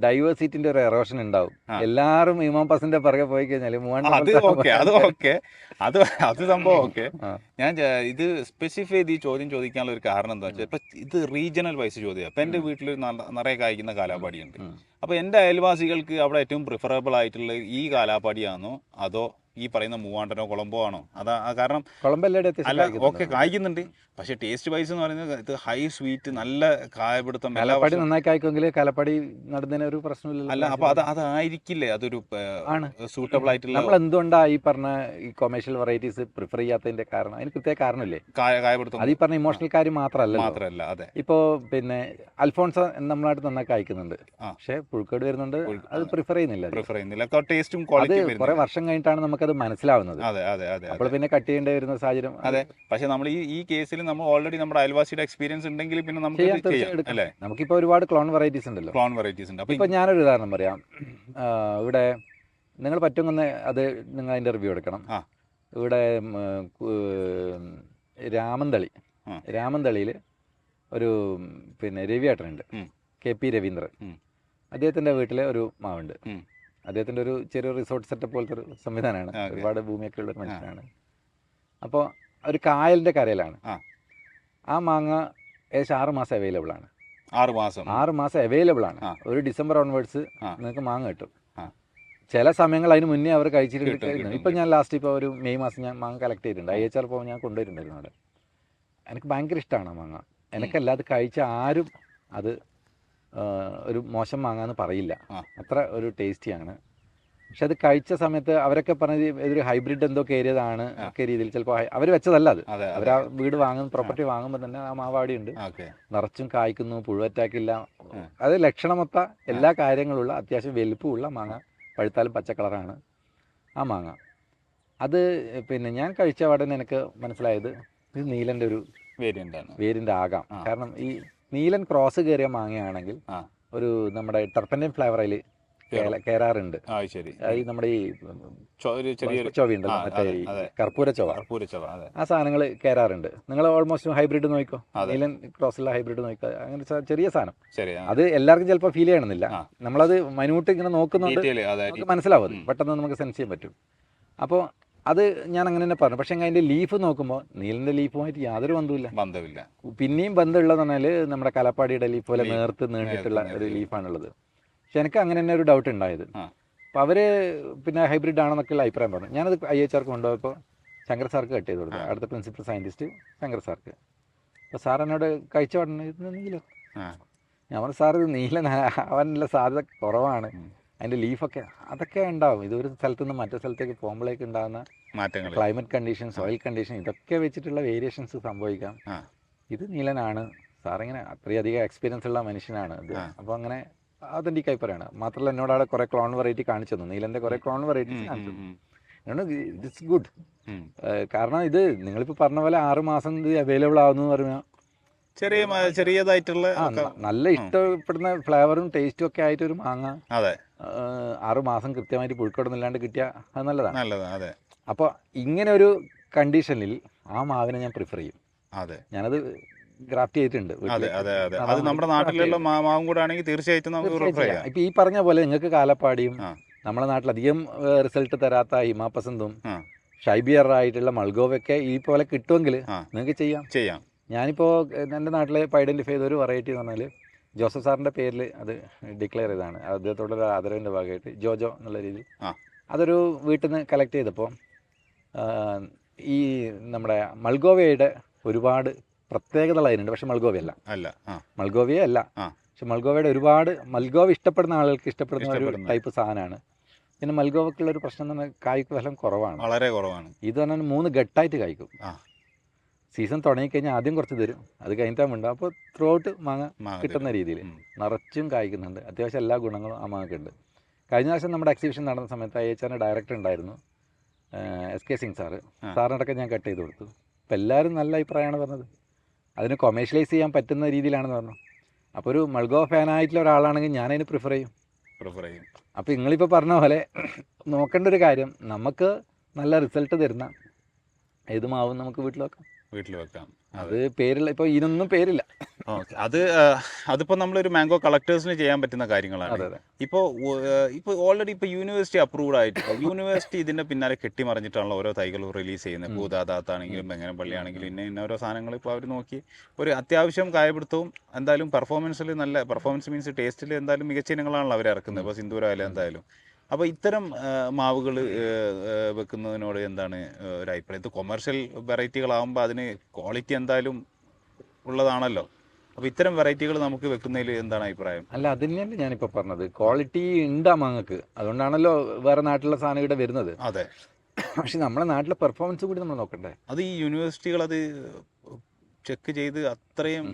ഡൈവേഴ്സിറ്റിന്റെ ഒരു എറോഷൻ ഉണ്ടാവും. എല്ലാരും ഇമാം പസന്റെ പുറകെ പോയി കഴിഞ്ഞാൽ അത് സംഭവം ഓക്കെ. ഞാൻ ഇത് സ്പെസിഫൈ ചെയ്ത് ഈ ചോദ്യം ചോദിക്കാനുള്ള ഒരു കാരണം എന്താ വെച്ചാൽ, ഇപ്പൊ ഇത് റീജിയണൽ വൈസ് ചോദ്യം. അപ്പൊ എന്റെ വീട്ടിൽ നിറയെ കായ്ക്കുന്ന കാലാപ്പാടിയുണ്ട്. അപ്പൊ എന്റെ അയൽവാസികൾക്ക് അവിടെ ഏറ്റവും പ്രിഫറബിൾ ആയിട്ടുള്ള ഈ കാലാപ്പാടിയാണോ അതോ ഈ പറയുന്ന മൂവാണ്ടനോ കൊളംബോ ആണോ? അതാ കാരണം അല്ല, ഓക്കെ കായ്ക്കുന്നുണ്ട്, പക്ഷെ ടേസ്റ്റ് വൈസ് എന്ന് പറയുന്നത് ഇത് ഹൈ സ്വീറ്റ്, നല്ല കായപിടുത്തം. നന്നായി കായ്ക്കുമെങ്കിൽ കാലപ്പാടി നടുന്നതിന് ഒരു പ്രശ്നമില്ല. അല്ല, അപ്പൊ അതായിരിക്കില്ലേ അതൊരു സൂട്ടബിൾ ആയിട്ടുള്ള? നമ്മൾ എന്തുകൊണ്ടാ ഈ പറഞ്ഞ ഈ കൊമേഴ്ഷ്യൽ വെറൈറ്റീസ് പ്രിഫർ ചെയ്യാത്തതിന്റെ കാരണം? അതിന് പ്രത്യേക കാരണമില്ലേ? കായപിടുത്തം. അത് ഈ പറഞ്ഞ ഇമോഷണൽ കാര്യം മാത്രമല്ല. അതെ. ഇപ്പോ പിന്നെ അൽഫോൺസോ നമ്മളായിട്ട് നന്നായി കായ്ക്കുന്നുണ്ട്, പക്ഷെ പുഴുക്കേട് വരുന്നുണ്ട്, അത് പ്രിഫർ ചെയ്യുന്നില്ല. ടേസ്റ്റും അത് കുറെ വർഷം കഴിഞ്ഞിട്ടാണ് നമുക്കത് മനസ്സിലാവുന്നത്. അപ്പോൾ പിന്നെ കട്ട് ചെയ്യേണ്ടി വരുന്ന സാഹചര്യം. അതെ, പക്ഷെ നമ്മൾ ഈ കേസിൽ നമ്മൾ ഓൾറെഡി നമ്മുടെ അയൽവാസിയുടെ എക്സ്പീരിയൻസ് ഉണ്ടെങ്കിൽ പിന്നെ നമുക്ക് നമുക്കിപ്പോ ഒരുപാട് ക്ലോൺ വെറൈറ്റീസ് ഉണ്ടല്ലോ. ഉണ്ട്. ഇപ്പൊ ഞാനൊരു ഉദാഹരണം പറയാം. ഇവിടെ നിങ്ങൾ പറ്റുമെന്ന് അത് നിങ്ങൾ അതിന്റെ റിവ്യൂ എടുക്കണം. ഇവിടെ രാമന്തളിയിൽ ഒരു പിന്നെ രവിയേട്ടനുണ്ട്, KP രവീന്ദ്രൻ. അദ്ദേഹത്തിന്റെ വീട്ടിലെ ഒരു മാവുണ്ട്. അദ്ദേഹത്തിന്റെ ഒരു ചെറിയ റിസോർട്ട് സെറ്റപ്പ് പോലത്തെ ഒരു സംവിധാനമാണ്. ഒരുപാട് ഭൂമിയൊക്കെ ഉള്ള ഒരു മനുഷ്യനാണ്. അപ്പോൾ ഒരു കായലിന്റെ കരയിലാണ്. ആ മാങ്ങ ഏകദേശം 6 മാസം അവൈലബിൾ ആണ്. 6 മാസം അവൈലബിൾ ആണ്. ഒരു ഡിസംബർ ഓൺവേർഡ്സ് നിങ്ങൾക്ക് മാങ്ങ കിട്ടും. ചില സമയങ്ങൾ അതിന് മുന്നേ അവർ കഴിച്ചിട്ട്. ഇപ്പം ഞാൻ ലാസ്റ്റ് ഇപ്പോൾ ഒരു മെയ് മാസം ഞാൻ മാങ്ങ കളക്ട് ചെയ്തിട്ടുണ്ട്. IHR പോകുമ്പോൾ ഞാൻ കൊണ്ടുവരുന്നുണ്ടായിരുന്നു അവിടെ. എനിക്ക് ഭയങ്കര ഇഷ്ടമാണ് ആ മാങ്ങ. എനിക്കല്ലാതെ കഴിച്ച ആരും അത് ഒരു മോശം മാങ്ങാന്ന് പറയില്ല. അത്ര ഒരു ടേസ്റ്റിയാണ്. പക്ഷെ അത് കഴിച്ച സമയത്ത് അവരൊക്കെ പറഞ്ഞത് ഇതൊരു ഹൈബ്രിഡ് എന്തോ കയറിയതാണ് ഒക്കെ രീതിയിൽ. ചിലപ്പോൾ അവർ വെച്ചതല്ല അത്. അവർ ആ വീട് പ്രോപ്പർട്ടി വാങ്ങുമ്പോൾ തന്നെ ആ മാവാടിയുണ്ട്, നിറച്ചും കായ്ക്കുന്നു, പുഴുവറ്റാക്കില്ല. അത് ലക്ഷണമൊത്ത എല്ലാ കാര്യങ്ങളുള്ള അത്യാവശ്യം വലുപ്പമുള്ള മാങ്ങ, പഴുത്താലും പച്ച കളറാണ് ആ മാങ്ങ. അത് പിന്നെ ഞാൻ കഴിച്ച ഉടനെ എനിക്ക് മനസ്സിലായത് ഇത് നീലൻ്റെ ഒരു വേരിയൻ്റ് ആകാം. കാരണം ഈ നീലൻ ക്രോസ് കയറിയ മാങ്ങയാണെങ്കിൽ ഒരു നമ്മുടെ ടർപ്പൻറ്റൈൻ ഫ്ലേവർ അതിൽ കയറാറുണ്ട്. നമ്മുടെ ഈ ചൊവയുണ്ടല്ലോ, മറ്റേ കർപ്പൂര ചൊവ, ആ സാധനങ്ങൾ കയറാറുണ്ട്. നിങ്ങൾ ഓൾമോസ്റ്റ് ഹൈബ്രിഡ് നോക്കിക്കോ, നീലൻ ക്രോസുള്ള ഹൈബ്രിഡ് നോക്കിക്കോ, അങ്ങനെ ചെറിയ സാധനം. അത് എല്ലാവർക്കും ചിലപ്പോൾ ഫീൽ ചെയ്യണമെന്നില്ല. നമ്മളത് മൈന്യൂട്ട് ഇങ്ങനെ നോക്കുന്നുണ്ട്, നമുക്ക് മനസ്സിലാവും, അത് പെട്ടെന്ന് നമുക്ക് സെൻസ് ചെയ്യാൻ പറ്റും. അപ്പോൾ അത് ഞാൻ അങ്ങനെ തന്നെ പറഞ്ഞു. പക്ഷെ അതിൻ്റെ ലീഫ് നോക്കുമ്പോൾ നീലിൻ്റെ ലീഫുമായിട്ട് യാതൊരു ബന്ധമില്ല. പിന്നെയും ബന്ധമുള്ളതെന്ന് പറഞ്ഞാൽ നമ്മുടെ കലപ്പാടിയുടെ ലീഫ് പോലെ നേർത്ത് നീണ്ടിട്ടുള്ള ഒരു ലീഫാണുള്ളത്. പക്ഷെ എനിക്ക് അങ്ങനെ തന്നെ ഒരു ഡൗട്ട് ഉണ്ടായത്. അപ്പോൾ അവർ പിന്നെ ഹൈബ്രിഡ് ആണെന്നൊക്കെയുള്ള അഭിപ്രായം പറഞ്ഞു. ഞാനത് IHR കൊണ്ടുപോയപ്പോൾ ശങ്കർ സാർക്ക് കട്ട് ചെയ്ത് കൊടുത്തു, അടുത്ത പ്രിൻസിപ്പൽ സയൻറ്റിസ്റ്റ് ശങ്കർ സാർക്ക്. അപ്പോൾ സാർ എന്നോട് കഴിച്ച ഉടനെ ഇത് നീലം. ഞാൻ പറഞ്ഞു, സാർ ഇത് നീലൻ ആവാനുള്ള സാധ്യത കുറവാണ്, അതിൻ്റെ ലീഫൊക്കെ അതൊക്കെ ഉണ്ടാവും. ഇതൊരു സ്ഥലത്തു നിന്ന് മറ്റു സ്ഥലത്തേക്ക് പോകുമ്പോഴേക്ക് ഉണ്ടാകുന്ന മാറ്റങ്ങൾ, ക്ലൈമറ്റ് കണ്ടീഷൻ, സോയിൽ കണ്ടീഷൻ, ഇതൊക്കെ വെച്ചിട്ടുള്ള വേരിയേഷൻസ് സംഭവിക്കാം. ഇത് നീലനാണ്. സാറിങ്ങനെ അത്രയധികം എക്സ്പീരിയൻസ് ഉള്ള മനുഷ്യനാണ് ഇത്. അപ്പോൾ അങ്ങനെ അതെൻ്റെ പറയാണ്. മാത്രമല്ല എന്നോട് അവിടെ കുറേ ക്ലോൺ വെറൈറ്റി കാണിച്ചു തന്നു, നീലൻ്റെ കുറേ ക്ലോൺ വെറൈറ്റീസ് കാണിച്ചു തന്നു. It's good. കാരണം ഇത് നിങ്ങളിപ്പോൾ പറഞ്ഞ പോലെ 6 മാസം ഇത് അവൈലബിൾ ആവുന്നു പറഞ്ഞാൽ ചെറിയതായിട്ടുള്ള നല്ല ഇഷ്ടപ്പെടുന്ന ഫ്ലേവറും ടേസ്റ്റും ഒക്കെ ആയിട്ട് ഒരു മാങ്ങ 6 മാസം കൃത്യമായിട്ട് പുഴുക്കോടൊന്നുമില്ലാണ്ട് കിട്ടിയാൽ അത് നല്ലതാണ്. അപ്പോൾ ഇങ്ങനെ ഒരു കണ്ടീഷനിൽ ആ മാവിനെ ഞാൻ പ്രിഫർ ചെയ്യും. ഞാനത് ഗ്രാഫ്റ്റ് ചെയ്തിട്ടുണ്ട്. അത് നമ്മുടെ നാട്ടിലുള്ള മാവും കൂടെ ആണെങ്കിൽ തീർച്ചയായിട്ടും നമുക്ക് ഇപ്പൊ ഈ പറഞ്ഞ പോലെ നിങ്ങൾക്ക് കാലപ്പാടിയും നമ്മുടെ നാട്ടിൽ അധികം റിസൾട്ട് തരാത്ത ഹിമാപസന്തും ആ ഷൈബിയർ ആയിട്ടുള്ള മൾഗോവൊക്കെ ഈ പോലെ കിട്ടുമെങ്കിൽ ആ നിങ്ങൾക്ക് ചെയ്യാം. ചെയ്യാം. ഞാനിപ്പോൾ എൻ്റെ നാട്ടിൽ ഇപ്പോൾ ഐഡൻറ്റിഫൈ ചെയ്ത ഒരു വെറൈറ്റി എന്ന് പറഞ്ഞാൽ ജോസഫ് സാറിൻ്റെ പേരിൽ അത് ഡിക്ലെയർ ചെയ്തതാണ്. അദ്ദേഹത്തോടൊരു ആദരവിൻ്റെ ഭാഗമായിട്ട് ജോജോ എന്നുള്ള രീതിയിൽ ആ അതൊരു വീട്ടിൽ നിന്ന് കളക്ട് ചെയ്തപ്പോൾ ഈ നമ്മുടെ മൾഗോവയുടെ ഒരുപാട് പ്രത്യേകതകൾ അതിനുണ്ട്. പക്ഷെ മൾഗോവയല്ല, അല്ല മൾഗോവയെ അല്ല. ആ പക്ഷെ മൾഗോവയുടെ ഒരുപാട് മൾഗോവ ഇഷ്ടപ്പെടുന്ന ആളുകൾക്ക് ഇഷ്ടപ്പെടുന്ന ഒരു ഇഷ്ടപ്പെടുന്ന. ടൈപ്പ് സാധനമാണ്. പിന്നെ മൽഗോവക്കുള്ള ഒരു പ്രശ്നം എന്ന് പറഞ്ഞാൽ കായ്ക്ക് ഫലം കുറവാണ്. വളരെ കുറവാണ്. ഇത് പറഞ്ഞാൽ 3 ഘട്ടമായിട്ട് കായ്ക്കും. ആ സീസൺ തുടങ്ങിക്കഴിഞ്ഞാൽ ആദ്യം കുറച്ച് തരും, അത് കഴിഞ്ഞിട്ടാകുമ്പോൾ അപ്പോൾ ത്രൂ ഔട്ട് മാങ്ങ കിട്ടുന്ന രീതിയിൽ നിറച്ചും കായ്ക്കുന്നുണ്ട്. അത്യാവശ്യം എല്ലാ ഗുണങ്ങളും ആ മാങ്ങക്കുണ്ട്. കഴിഞ്ഞ പ്രാവശ്യം നമ്മുടെ എക്സിബിഷൻ നടന്ന സമയത്ത് IHR ഡയറക്ടർ ഉണ്ടായിരുന്നു, SK സിംഗ് സാറ്. സാറിനടക്കം ഞാൻ കട്ട് ചെയ്ത് കൊടുത്തു. അപ്പോൾ എല്ലാവരും നല്ല അഭിപ്രായമാണ് പറഞ്ഞത്. അതിന് കൊമേഴ്ഷ്യലൈസ് ചെയ്യാൻ പറ്റുന്ന രീതിയിലാണെന്ന് പറഞ്ഞു. അപ്പോൾ ഒരു മൾഗോവ ഫാനായിട്ടുള്ള ഒരാളാണെങ്കിൽ ഞാനതിന് പ്രിഫർ ചെയ്യും. അപ്പോൾ നിങ്ങളിപ്പോൾ പറഞ്ഞ പോലെ നോക്കേണ്ട ഒരു കാര്യം, നമുക്ക് നല്ല റിസൾട്ട് തരുന്ന ഏത് മാവും നമുക്ക് വീട്ടിൽ വെക്കാം. അത് പേരില്ല, ഇപ്പോൾ ഇതിനൊന്നും പേരില്ല. ഓക്കെ, അതിപ്പോൾ നമ്മളൊരു മാംഗോ കളക്ടേഴ്സിന് ചെയ്യാൻ പറ്റുന്ന കാര്യങ്ങളാണ്. ഇപ്പോൾ ഓൾറെഡി ഇപ്പോൾ യൂണിവേഴ്സിറ്റി അപ്രൂവ്ഡ് ആയിട്ട് യൂണിവേഴ്സിറ്റി ഇതിൻ്റെ പിന്നാലെ കെട്ടിമറിഞ്ഞിട്ടാണല്ലോ ഓരോ തൈകൾ റിലീസ് ചെയ്യുന്നത്. ഭൂതാതാത്താണെങ്കിലും ബെങ്ങനപ്പള്ളിയാണെങ്കിലും ഇന്ന ഓരോ സാധനങ്ങൾ ഇപ്പോൾ അവർ നോക്കി ഒരു അത്യാവശ്യം കായപിടുത്തവും എന്തായാലും പെർഫോമൻസിൽ നല്ല പെർഫോമൻസ് മീൻസ് ടേസ്റ്റിൽ എന്തായാലും മികച്ച ഇനങ്ങളാണല്ലോ അവർ ഇറക്കുന്നത്. ഇപ്പോൾ സിന്ദൂരായാലും എന്തായാലും. അപ്പോൾ ഇത്തരം മാവുകൾ വെക്കുന്നതിനോട് എന്താണ് ഒരു അഭിപ്രായം? ഇത് കൊമേഴ്ഷ്യൽ വെറൈറ്റികളാകുമ്പോൾ അതിന് ക്വാളിറ്റി എന്തായാലും ഉള്ളതാണല്ലോ. അപ്പോൾ ഇത്തരം വെറൈറ്റികൾ നമുക്ക് വെക്കുന്നതിൽ എന്താണ് അഭിപ്രായം? അല്ല, അത് തന്നെയല്ലേ ഞാനിപ്പോൾ പറഞ്ഞത്, ക്വാളിറ്റി ഉണ്ട് ആ മാങ്ങക്ക്. അതുകൊണ്ടാണല്ലോ വേറെ നാട്ടിലുള്ള സാധനം ഇവിടെ വരുന്നത്. അതെ, പക്ഷെ നമ്മുടെ നാട്ടിലെ പെർഫോമൻസ് കൂടി നമ്മൾ നോക്കണ്ടേ? അത് ഈ യൂണിവേഴ്സിറ്റികൾ അത് ചെക്ക് ചെയ്ത് അത്രയും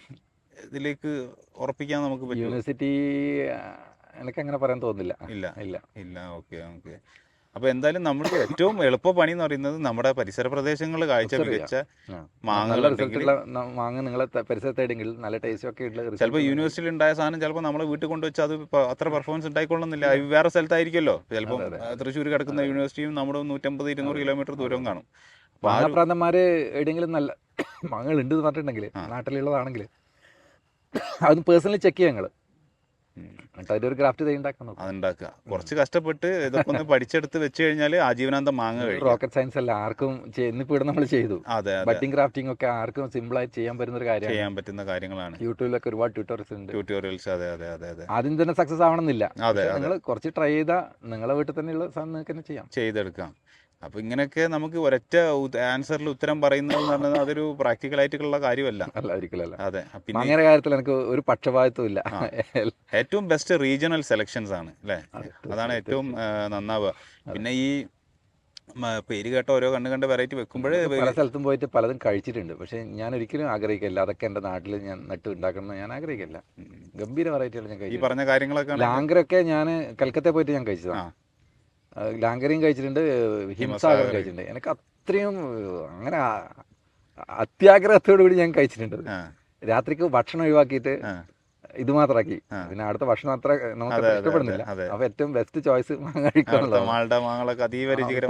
ഇതിലേക്ക് ഉറപ്പിക്കാൻ നമുക്ക് പറ്റും. യൂണിവേഴ്സിറ്റി എനിക്ക് അങ്ങനെ പറയാൻ തോന്നുന്നില്ല. ഇല്ല. ഓക്കെ. അപ്പോൾ എന്തായാലും നമ്മൾ ഏറ്റവും എളുപ്പ പണി എന്ന് പറയുന്നത് നമ്മുടെ പരിസര പ്രദേശങ്ങളിൽ കാഴ്ച മികച്ച മാങ്ങ നിങ്ങളെ പരിസരത്തെങ്കിൽ നല്ല ടേസ്റ്റ് ഒക്കെ ഉള്ള. ചിലപ്പോൾ യൂണിവേഴ്സിറ്റിയിൽ ഉണ്ടായ സാധനം ചിലപ്പോൾ നമ്മളെ വീട്ടിൽ കൊണ്ടുവച്ചാൽ അത് അത്ര പെർഫോമൻസ് ഉണ്ടായിക്കൊള്ളുന്നില്ല. വേറെ സ്ഥലത്തായിരിക്കുമല്ലോ. ചിലപ്പോൾ തൃശ്ശൂർ കിടക്കുന്ന യൂണിവേഴ്സിറ്റിയും നമ്മുടെ 150-200 കിലോമീറ്റർ ദൂരം കാണും. മാങ്ങാപ്രാന്തന്മാർ എവിടെയെങ്കിലും നല്ല മാങ്ങകൾ ഉണ്ട് എന്ന് പറഞ്ഞിട്ടുണ്ടെങ്കിൽ, നാട്ടിലുള്ളതാണെങ്കിൽ അത് പേഴ്സണലി ചെക്ക് ചെയ്യാം ഞങ്ങൾ. ഒരു ഗ്രാഫ്റ്റ് അതുണ്ടാക്കുക കുറച്ച് കഷ്ടപ്പെട്ട് ഇതൊക്കെ ഒന്ന് പഠിച്ചെടുത്ത് വെച്ച് കഴിഞ്ഞാൽ ആജീവനാന്തം മാങ്ങ കഴിയും. റോക്കറ്റ് സയൻസ് അല്ല ആർക്കും. ഇന്നിപ്പോൾ ഇവിടെ നമ്മൾ ചെയ്തു. അതെ, ബട്ടിംഗ് ക്രാഫ്റ്റിംഗ് ഒക്കെ ആർക്കും സിമ്പിൾ ആയിട്ട് ചെയ്യാൻ പറ്റുന്ന ഒരു കാര്യം, ചെയ്യാൻ പറ്റുന്ന കാര്യങ്ങളാണ്. യൂട്യൂബിലൊക്കെ ഒരുപാട് ട്യൂട്ടോറിയൽസ് ഉണ്ട്. അതെ. ആദ്യം തന്നെ സക്സസ് ആവണമെന്നില്ല. നിങ്ങൾ കുറച്ച് ട്രൈ ചെയ്താൽ നിങ്ങളെ വീട്ടിൽ തന്നെയുള്ള സാധനം നിങ്ങൾക്ക് തന്നെ ചെയ്തെടുക്കാം. അപ്പോൾ ഇങ്ങനെയൊക്കെ നമുക്ക് ഒരൊറ്റ ആൻസറിൽ ഉത്തരം പറയുന്നത് പറഞ്ഞാൽ അതൊരു പ്രാക്ടിക്കൽ ആയിട്ടുള്ള കാര്യമല്ല. ഒരിക്കലല്ല. അതെ, പിന്നെ അങ്ങനെ കാര്യത്തിൽ എനിക്ക് ഒരു പക്ഷപാതിത്വം ഇല്ല. ഏറ്റവും ബെസ്റ്റ് റീജിയണൽ സെലക്ഷൻസ് ആണ് അല്ലേ? അതാണ് ഏറ്റവും നന്നാവുക. പിന്നെ ഈ പേര് കേട്ട ഓരോ കണ്ട് വെറൈറ്റി വെക്കുമ്പോഴേ പല സ്ഥലത്തും പോയിട്ട് പലതും കഴിച്ചിട്ടുണ്ട്. പക്ഷെ ഞാൻ ഒരിക്കലും ആഗ്രഹിക്കില്ല അതൊക്കെ എൻ്റെ നാട്ടിൽ ഞാൻ നട്ട് ഉണ്ടാക്കണം. ഞാൻ ആഗ്രഹിക്കില്ല. ഗംഭീര വെറൈറ്റികൾ ഞാൻ കഴിച്ചു. ഈ പറഞ്ഞ കാര്യങ്ങളൊക്കെ ലാങ്കറൊക്കെ ഞാൻ കൽക്കത്തയിൽ പോയിട്ട് ഞാൻ കഴിച്ചതാണ്. ലാങ്കറിയും കഴിച്ചിട്ടുണ്ട്, ഹിംസാഗറും കഴിച്ചിട്ടുണ്ട്. എനിക്ക് അത്രയും അങ്ങനെ അത്യാഗ്രഹത്തോടു കൂടി ഞാൻ കഴിച്ചിട്ടുണ്ട്. രാത്രിക്ക് ഭക്ഷണം ഒഴിവാക്കിയിട്ട് ഇത് മാത്രമാക്കി. പിന്നെ അടുത്ത ഭക്ഷണം അത്ര നമുക്ക് ഇഷ്ടപ്പെടുന്നില്ല. അപ്പൊ ഏറ്റവും ബെസ്റ്റ് ചോയ്സ് മാങ്ങ കഴിക്കാനുള്ളത്.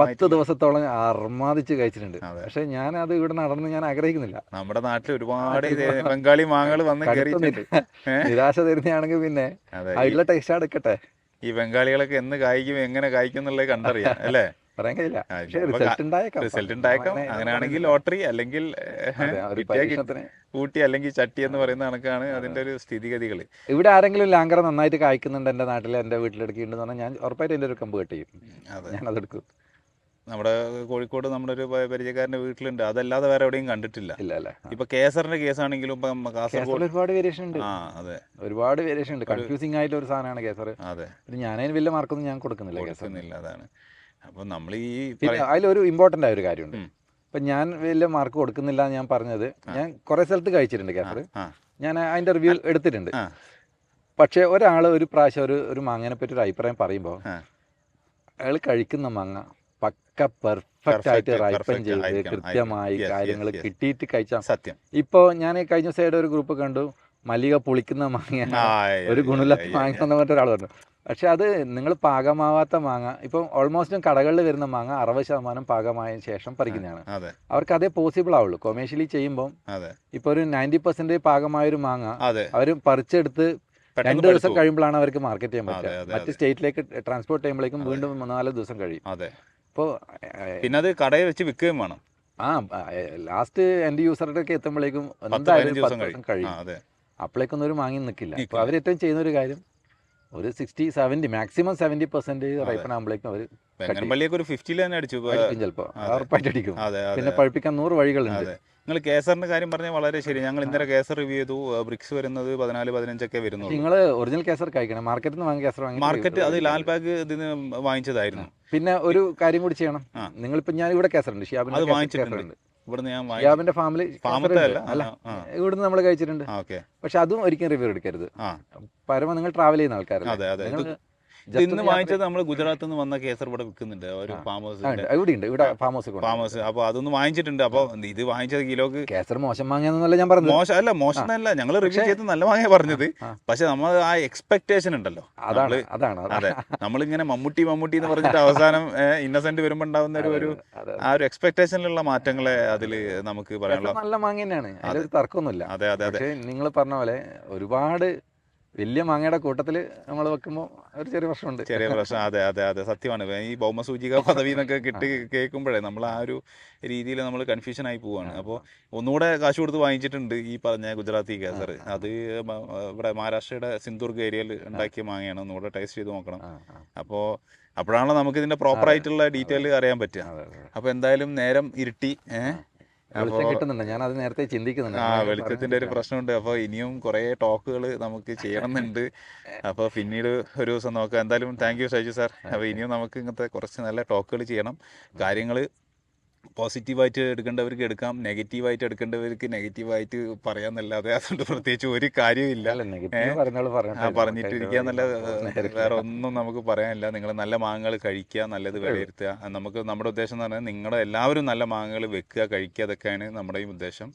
10 ദിവസത്തോളം അർമാദിച്ച് കഴിച്ചിട്ടുണ്ട്. പക്ഷെ ഞാൻ അത് ഇവിടെ നടന്ന് ഞാൻ ആഗ്രഹിക്കുന്നില്ല. നമ്മുടെ നാട്ടിൽ ഒരുപാട് ബംഗാളി മാങ്ങകൾ വന്ന് നിരാശ തരുന്നതാണെങ്കിൽ പിന്നെ അതിലുള്ള ടേസ്റ്റ് എടുക്കട്ടെ. ഈ ബംഗാളികളൊക്കെ എന്ന് കായ്ക്കും എങ്ങനെ കായ്ക്കും എന്നുള്ളത് കണ്ടറിയാം അല്ലേ? പറയാൻ കഴിയില്ല. റിസൾട്ട് ഉണ്ടായേക്കാം. അങ്ങനെയാണെങ്കിൽ ലോട്ടറി, അല്ലെങ്കിൽ ഊട്ടി, അല്ലെങ്കിൽ ചട്ടി എന്ന് പറയുന്ന കണക്കാണ് അതിന്റെ ഒരു സ്ഥിതിഗതികൾ. ഇവിടെ ആരെങ്കിലും ലാങ്കർ നന്നായിട്ട് കായ്ക്കുന്നുണ്ട് എൻ്റെ നാട്ടിൽ, എൻ്റെ വീട്ടിലെടുക്കുന്നുണ്ടെന്ന് പറഞ്ഞാൽ ഞാൻ ഉറപ്പായിട്ട് എൻ്റെ ഒരു കമ്പ് കട്ട് ചെയ്യും. ഞാൻ അതെടുക്കും. നമ്മുടെ കോഴിക്കോട് നമ്മുടെ ഒരു പരിചയക്കാരന്റെ വീട്ടിലുണ്ട്. അതല്ലാതെ വേറെ എവിടെയും കണ്ടിട്ടില്ല. ഇപ്പൊ കേസറിന്റെ കേസാണെങ്കിലും കാസർഗോഡ് ഒരുപാട് വേരിയേഷൻ ഉണ്ട്. അതെ, ഒരുപാട് വേരിയേഷൻ ഉണ്ട്. കൺഫ്യൂസിംഗ് ആയിട്ട് ഒരു സാധനമാണ് കേസർ. അതെ, ഞാനതിന് വലിയ മാർക്കൊന്നും ഞാൻ കൊടുക്കുന്നില്ല. അതാണ്. അപ്പൊ നമ്മൾ ഈ അതിലൊരു ഇമ്പോർട്ടൻ്റ് ആയ ഒരു കാര്യമുണ്ട്. ഇപ്പൊ ഞാൻ വലിയ മാർക്ക് കൊടുക്കുന്നില്ല ഞാൻ പറഞ്ഞത്, ഞാൻ കുറെ സ്ഥലത്ത് കഴിച്ചിട്ടുണ്ട് കേസർ. ഞാൻ അതിന്റെ റിവ്യൂ എടുത്തിട്ടുണ്ട്. പക്ഷെ ഒരാൾ ഒരു പ്രാവശ്യം ഒരു മാങ്ങനെ പറ്റി ഒരു അഭിപ്രായം പറയുമ്പോൾ അയാൾ കഴിക്കുന്ന മാങ്ങ പക്ക പെർഫെക്റ്റ് ആയിട്ട് റൈപ്പൻ ചെയ്ത് കൃത്യമായി കാര്യങ്ങൾ കിട്ടിയിട്ട് കഴിച്ചാൽ സത്യം. ഇപ്പോൾ ഞാൻ കഴിഞ്ഞ സൈഡ് ഒരു ഗ്രൂപ്പ് കണ്ടു, മല്ലിക പുളിക്കുന്ന മാങ്ങ, ഒരു ഗുണമില്ലാത്ത മാങ്ങ എന്ന് പറഞ്ഞിട്ട് ഒരാൾ പറഞ്ഞു. പക്ഷെ അത് നിങ്ങൾ പാകമാവാത്ത മാങ്ങ, ഇപ്പം ഓൾമോസ്റ്റും കടകളിൽ വരുന്ന മാങ്ങ 60% പാകമായ ശേഷം പറിക്കുന്നതാണ്. അവർക്ക് അതേ പോസിബിൾ ആവുള്ളൂ. കൊമേഴ്ഷ്യലി ചെയ്യുമ്പോൾ ഇപ്പോൾ ഒരു 90% പാകമായൊരു മാങ്ങ അവർ പറിച്ചെടുത്ത് 2 ദിവസം കഴിയുമ്പോഴാണ് അവർക്ക് മാർക്കറ്റ് ചെയ്യാൻ അതെ, പറ്റുക. അതെ, മറ്റ് സ്റ്റേറ്റിലേക്ക് ട്രാൻസ്പോർട്ട് ചെയ്യുമ്പോഴേക്കും വീണ്ടും 4 ദിവസം കഴിയും. അതെ. അപ്പോൾ പിന്നെ അത് കടയിൽ വെച്ച് വിൽക്കുകയും വേണം. ലാസ്റ്റ് എൻഡ് യൂസറുടെ എത്തുമ്പോഴേക്കും 10-15 എന്തായാലും ദിവസം 10 ദിവസം കഴിയും. അതെ. അപ്പോഴേക്കൊന്നും ഒരു മാങ്ങി നിൽക്കില്ല. അപ്പോൾ നിൽക്കില്ല. അവരേറ്റവും ചെയ്യുന്ന ഒരു കാര്യം ഒരു 60-70 മാക്സിമം 70% റൈപ്പൺ ആകുമ്പോഴേക്കും അവർ വെങ്ങനപ്പള്ളിയൊക്കെ ഒരു 50 തന്നെ അടിച്ചു. അടിക്കും, ചിലപ്പോൾ ഉറപ്പായിട്ട് അടിക്കും. അതെ, അതെ. പിന്നെ പഴുപ്പിക്കാൻ 100 വഴികളുണ്ട്. അതെ. നിങ്ങൾ കേസറിന്റെ കാര്യം പറഞ്ഞാൽ വളരെ ശരി. ഞങ്ങൾ ഇന്നലെ കേസർ റിവ്യൂ ചെയ്തു. ബ്രിക്സ് വരുന്നത് 14-15 ഒക്കെ വരുന്നുള്ളൂ. നിങ്ങൾ ഒറിജിനൽ കേസർ കഴിക്കണം. മാർക്കറ്റിൽ നിന്ന് വാങ്ങിയ കേസർ വാങ്ങി മാർക്കറ്റ് അത് ലാൽ ബാഗ് ഇതിന് വാങ്ങിച്ചതായിരുന്നു. പിന്നെ ഒരു കാര്യം കൂടി ചെയ്യണം. ആ. നിങ്ങളിപ്പോൾ ഞാൻ ഇവിടെ കേസറുണ്ട്, അത് ഷിയാബിന്റെ വാങ്ങിച്ചിട്ടുണ്ട്. കേസറുണ്ട്. ഇവിടുന്ന് ഞാൻ ഷിയാബിന്റെ ഫാമിലി ഫാമത്തെ അല്ല. അല്ല, ഇവിടുന്ന് നമ്മൾ കഴിച്ചിട്ടുണ്ട്. ഓക്കെ. പക്ഷെ അതും ഒരിക്കലും റിവ്യൂ എടുക്കരുത്. ആ, പരമ നിങ്ങൾ ട്രാവൽ ചെയ്യുന്ന ആൾക്കാരല്ലേ. അതെ, അതെ. നിങ്ങൾ ഇത് ഇന്ന് വാങ്ങിച്ചത് നമ്മൾ ഗുജറാത്തിൽ നിന്ന് വന്ന കേസർ ഇവിടെ വിൽക്കുന്നുണ്ട്. ഒരു ഫാമേഴ്സ് ഇവിടെ ഉണ്ട്, ഇവിടെ ഫാമേഴ്സ്. അപ്പോൾ അതൊന്ന് വാങ്ങിച്ചിട്ടുണ്ട്. അപ്പോൾ ഇത് വാങ്ങിച്ചത് കിലോക്ക് കേസർ മോശം വാങ്ങിയെന്നല്ല ഞാൻ പറഞ്ഞത്. മോശമല്ല, ഞങ്ങൾ റിവ്യൂ ചെയ്ത് നല്ല വാങ്ങിയ പറഞ്ഞത്. പക്ഷെ നമ്മൾ ആ എക്സ്പെക്ടേഷൻ ഉണ്ടല്ലോ, അതെ, നമ്മളിങ്ങനെ മമ്മൂട്ടി എന്ന് പറഞ്ഞിട്ട് അവസാനം ഇന്നസെന്റ് വരുമ്പോൾ ഉണ്ടാവുന്ന ഒരു ആ ഒരു എക്സ്പെക്ടേഷനിലുള്ള മാറ്റങ്ങളെ അതിൽ നമുക്ക് പറയാനുള്ള. നല്ല മാങ്ങ തന്നെയാണ്, അതിലൊരു തർക്കമൊന്നുമില്ല. അതെ, അതെ, അതെ. പക്ഷേ നിങ്ങൾ പറഞ്ഞ പോലെ ഒരുപാട് വലിയ മാങ്ങയുടെ കൂട്ടത്തിൽ നമ്മൾ വെക്കുമ്പോൾ ഒരു ചെറിയ പ്രശ്നമുണ്ട്. ചെറിയ പ്രശ്നം. അതെ, അതെ, അതെ, സത്യമാണ്. ഈ ഭൗമസൂചിക പദവി എന്നൊക്കെ കേൾക്കുമ്പോഴേ നമ്മൾ ആ ഒരു രീതിയിൽ നമ്മൾ കൺഫ്യൂഷൻ ആയി പോവാണ്. അപ്പോൾ ഒന്നുകൂടെ കാശ് കൊടുത്ത് വാങ്ങിച്ചിട്ടുണ്ട് ഈ പറഞ്ഞ ഗുജറാത്തി കേസർ. അത് ഇവിടെ മഹാരാഷ്ട്രയുടെ സിന്ധുർഗ് ഏരിയയിൽ ഉണ്ടാക്കിയ മാങ്ങയാണ്. ഒന്നുകൂടെ ടേസ്റ്റ് ചെയ്ത് നോക്കണം. അപ്പോൾ അപ്പോഴാണല്ലോ നമുക്ക് ഇതിന്റെ പ്രോപ്പർ ആയിട്ടുള്ള ഡീറ്റെയിൽ അറിയാൻ പറ്റുക. അപ്പോൾ എന്തായാലും നേരം ഇരുട്ടി. കിട്ടുന്നുണ്ട്, ഞാൻ അത് നേരത്തെ ചിന്തിക്കുന്നുണ്ട്. വെളിച്ചത്തിന്റെ ഒരു പ്രശ്നമുണ്ട്. അപ്പോൾ ഇനിയും കുറേ ടോക്കുകൾ നമുക്ക് ചെയ്യണമെന്നുണ്ട്. അപ്പോൾ പിന്നീട് ഒരു ദിവസം നോക്കാം. എന്തായാലും താങ്ക് യു ഷൈജു സാർ. അപ്പോൾ ഇനിയും നമുക്ക് ഇങ്ങനത്തെ കുറച്ച് നല്ല ടോക്കുകൾ ചെയ്യണം. കാര്യങ്ങൾ പോസിറ്റീവായിട്ട് എടുക്കേണ്ടവർക്ക് എടുക്കാം, നെഗറ്റീവായിട്ട് എടുക്കേണ്ടവർക്ക് നെഗറ്റീവായിട്ട് പറയാന്നല്ലാതെ അതുകൊണ്ട് പ്രത്യേകിച്ച് ഒരു കാര്യമില്ല. പറഞ്ഞിട്ടിരിക്കാന്നല്ല, വേറെ ഒന്നും നമുക്ക് പറയാനില്ല. നിങ്ങൾ നല്ല മാങ്ങകൾ കഴിക്കുക, നല്ലത് വിലയിരുത്തുക. നമുക്ക് നമ്മുടെ ഉദ്ദേശം എന്ന് പറഞ്ഞാൽ നിങ്ങളുടെ എല്ലാവരും നല്ല മാങ്ങകൾ വെക്കുക, കഴിക്കുക, അതൊക്കെയാണ് നമ്മുടെയും ഉദ്ദേശം.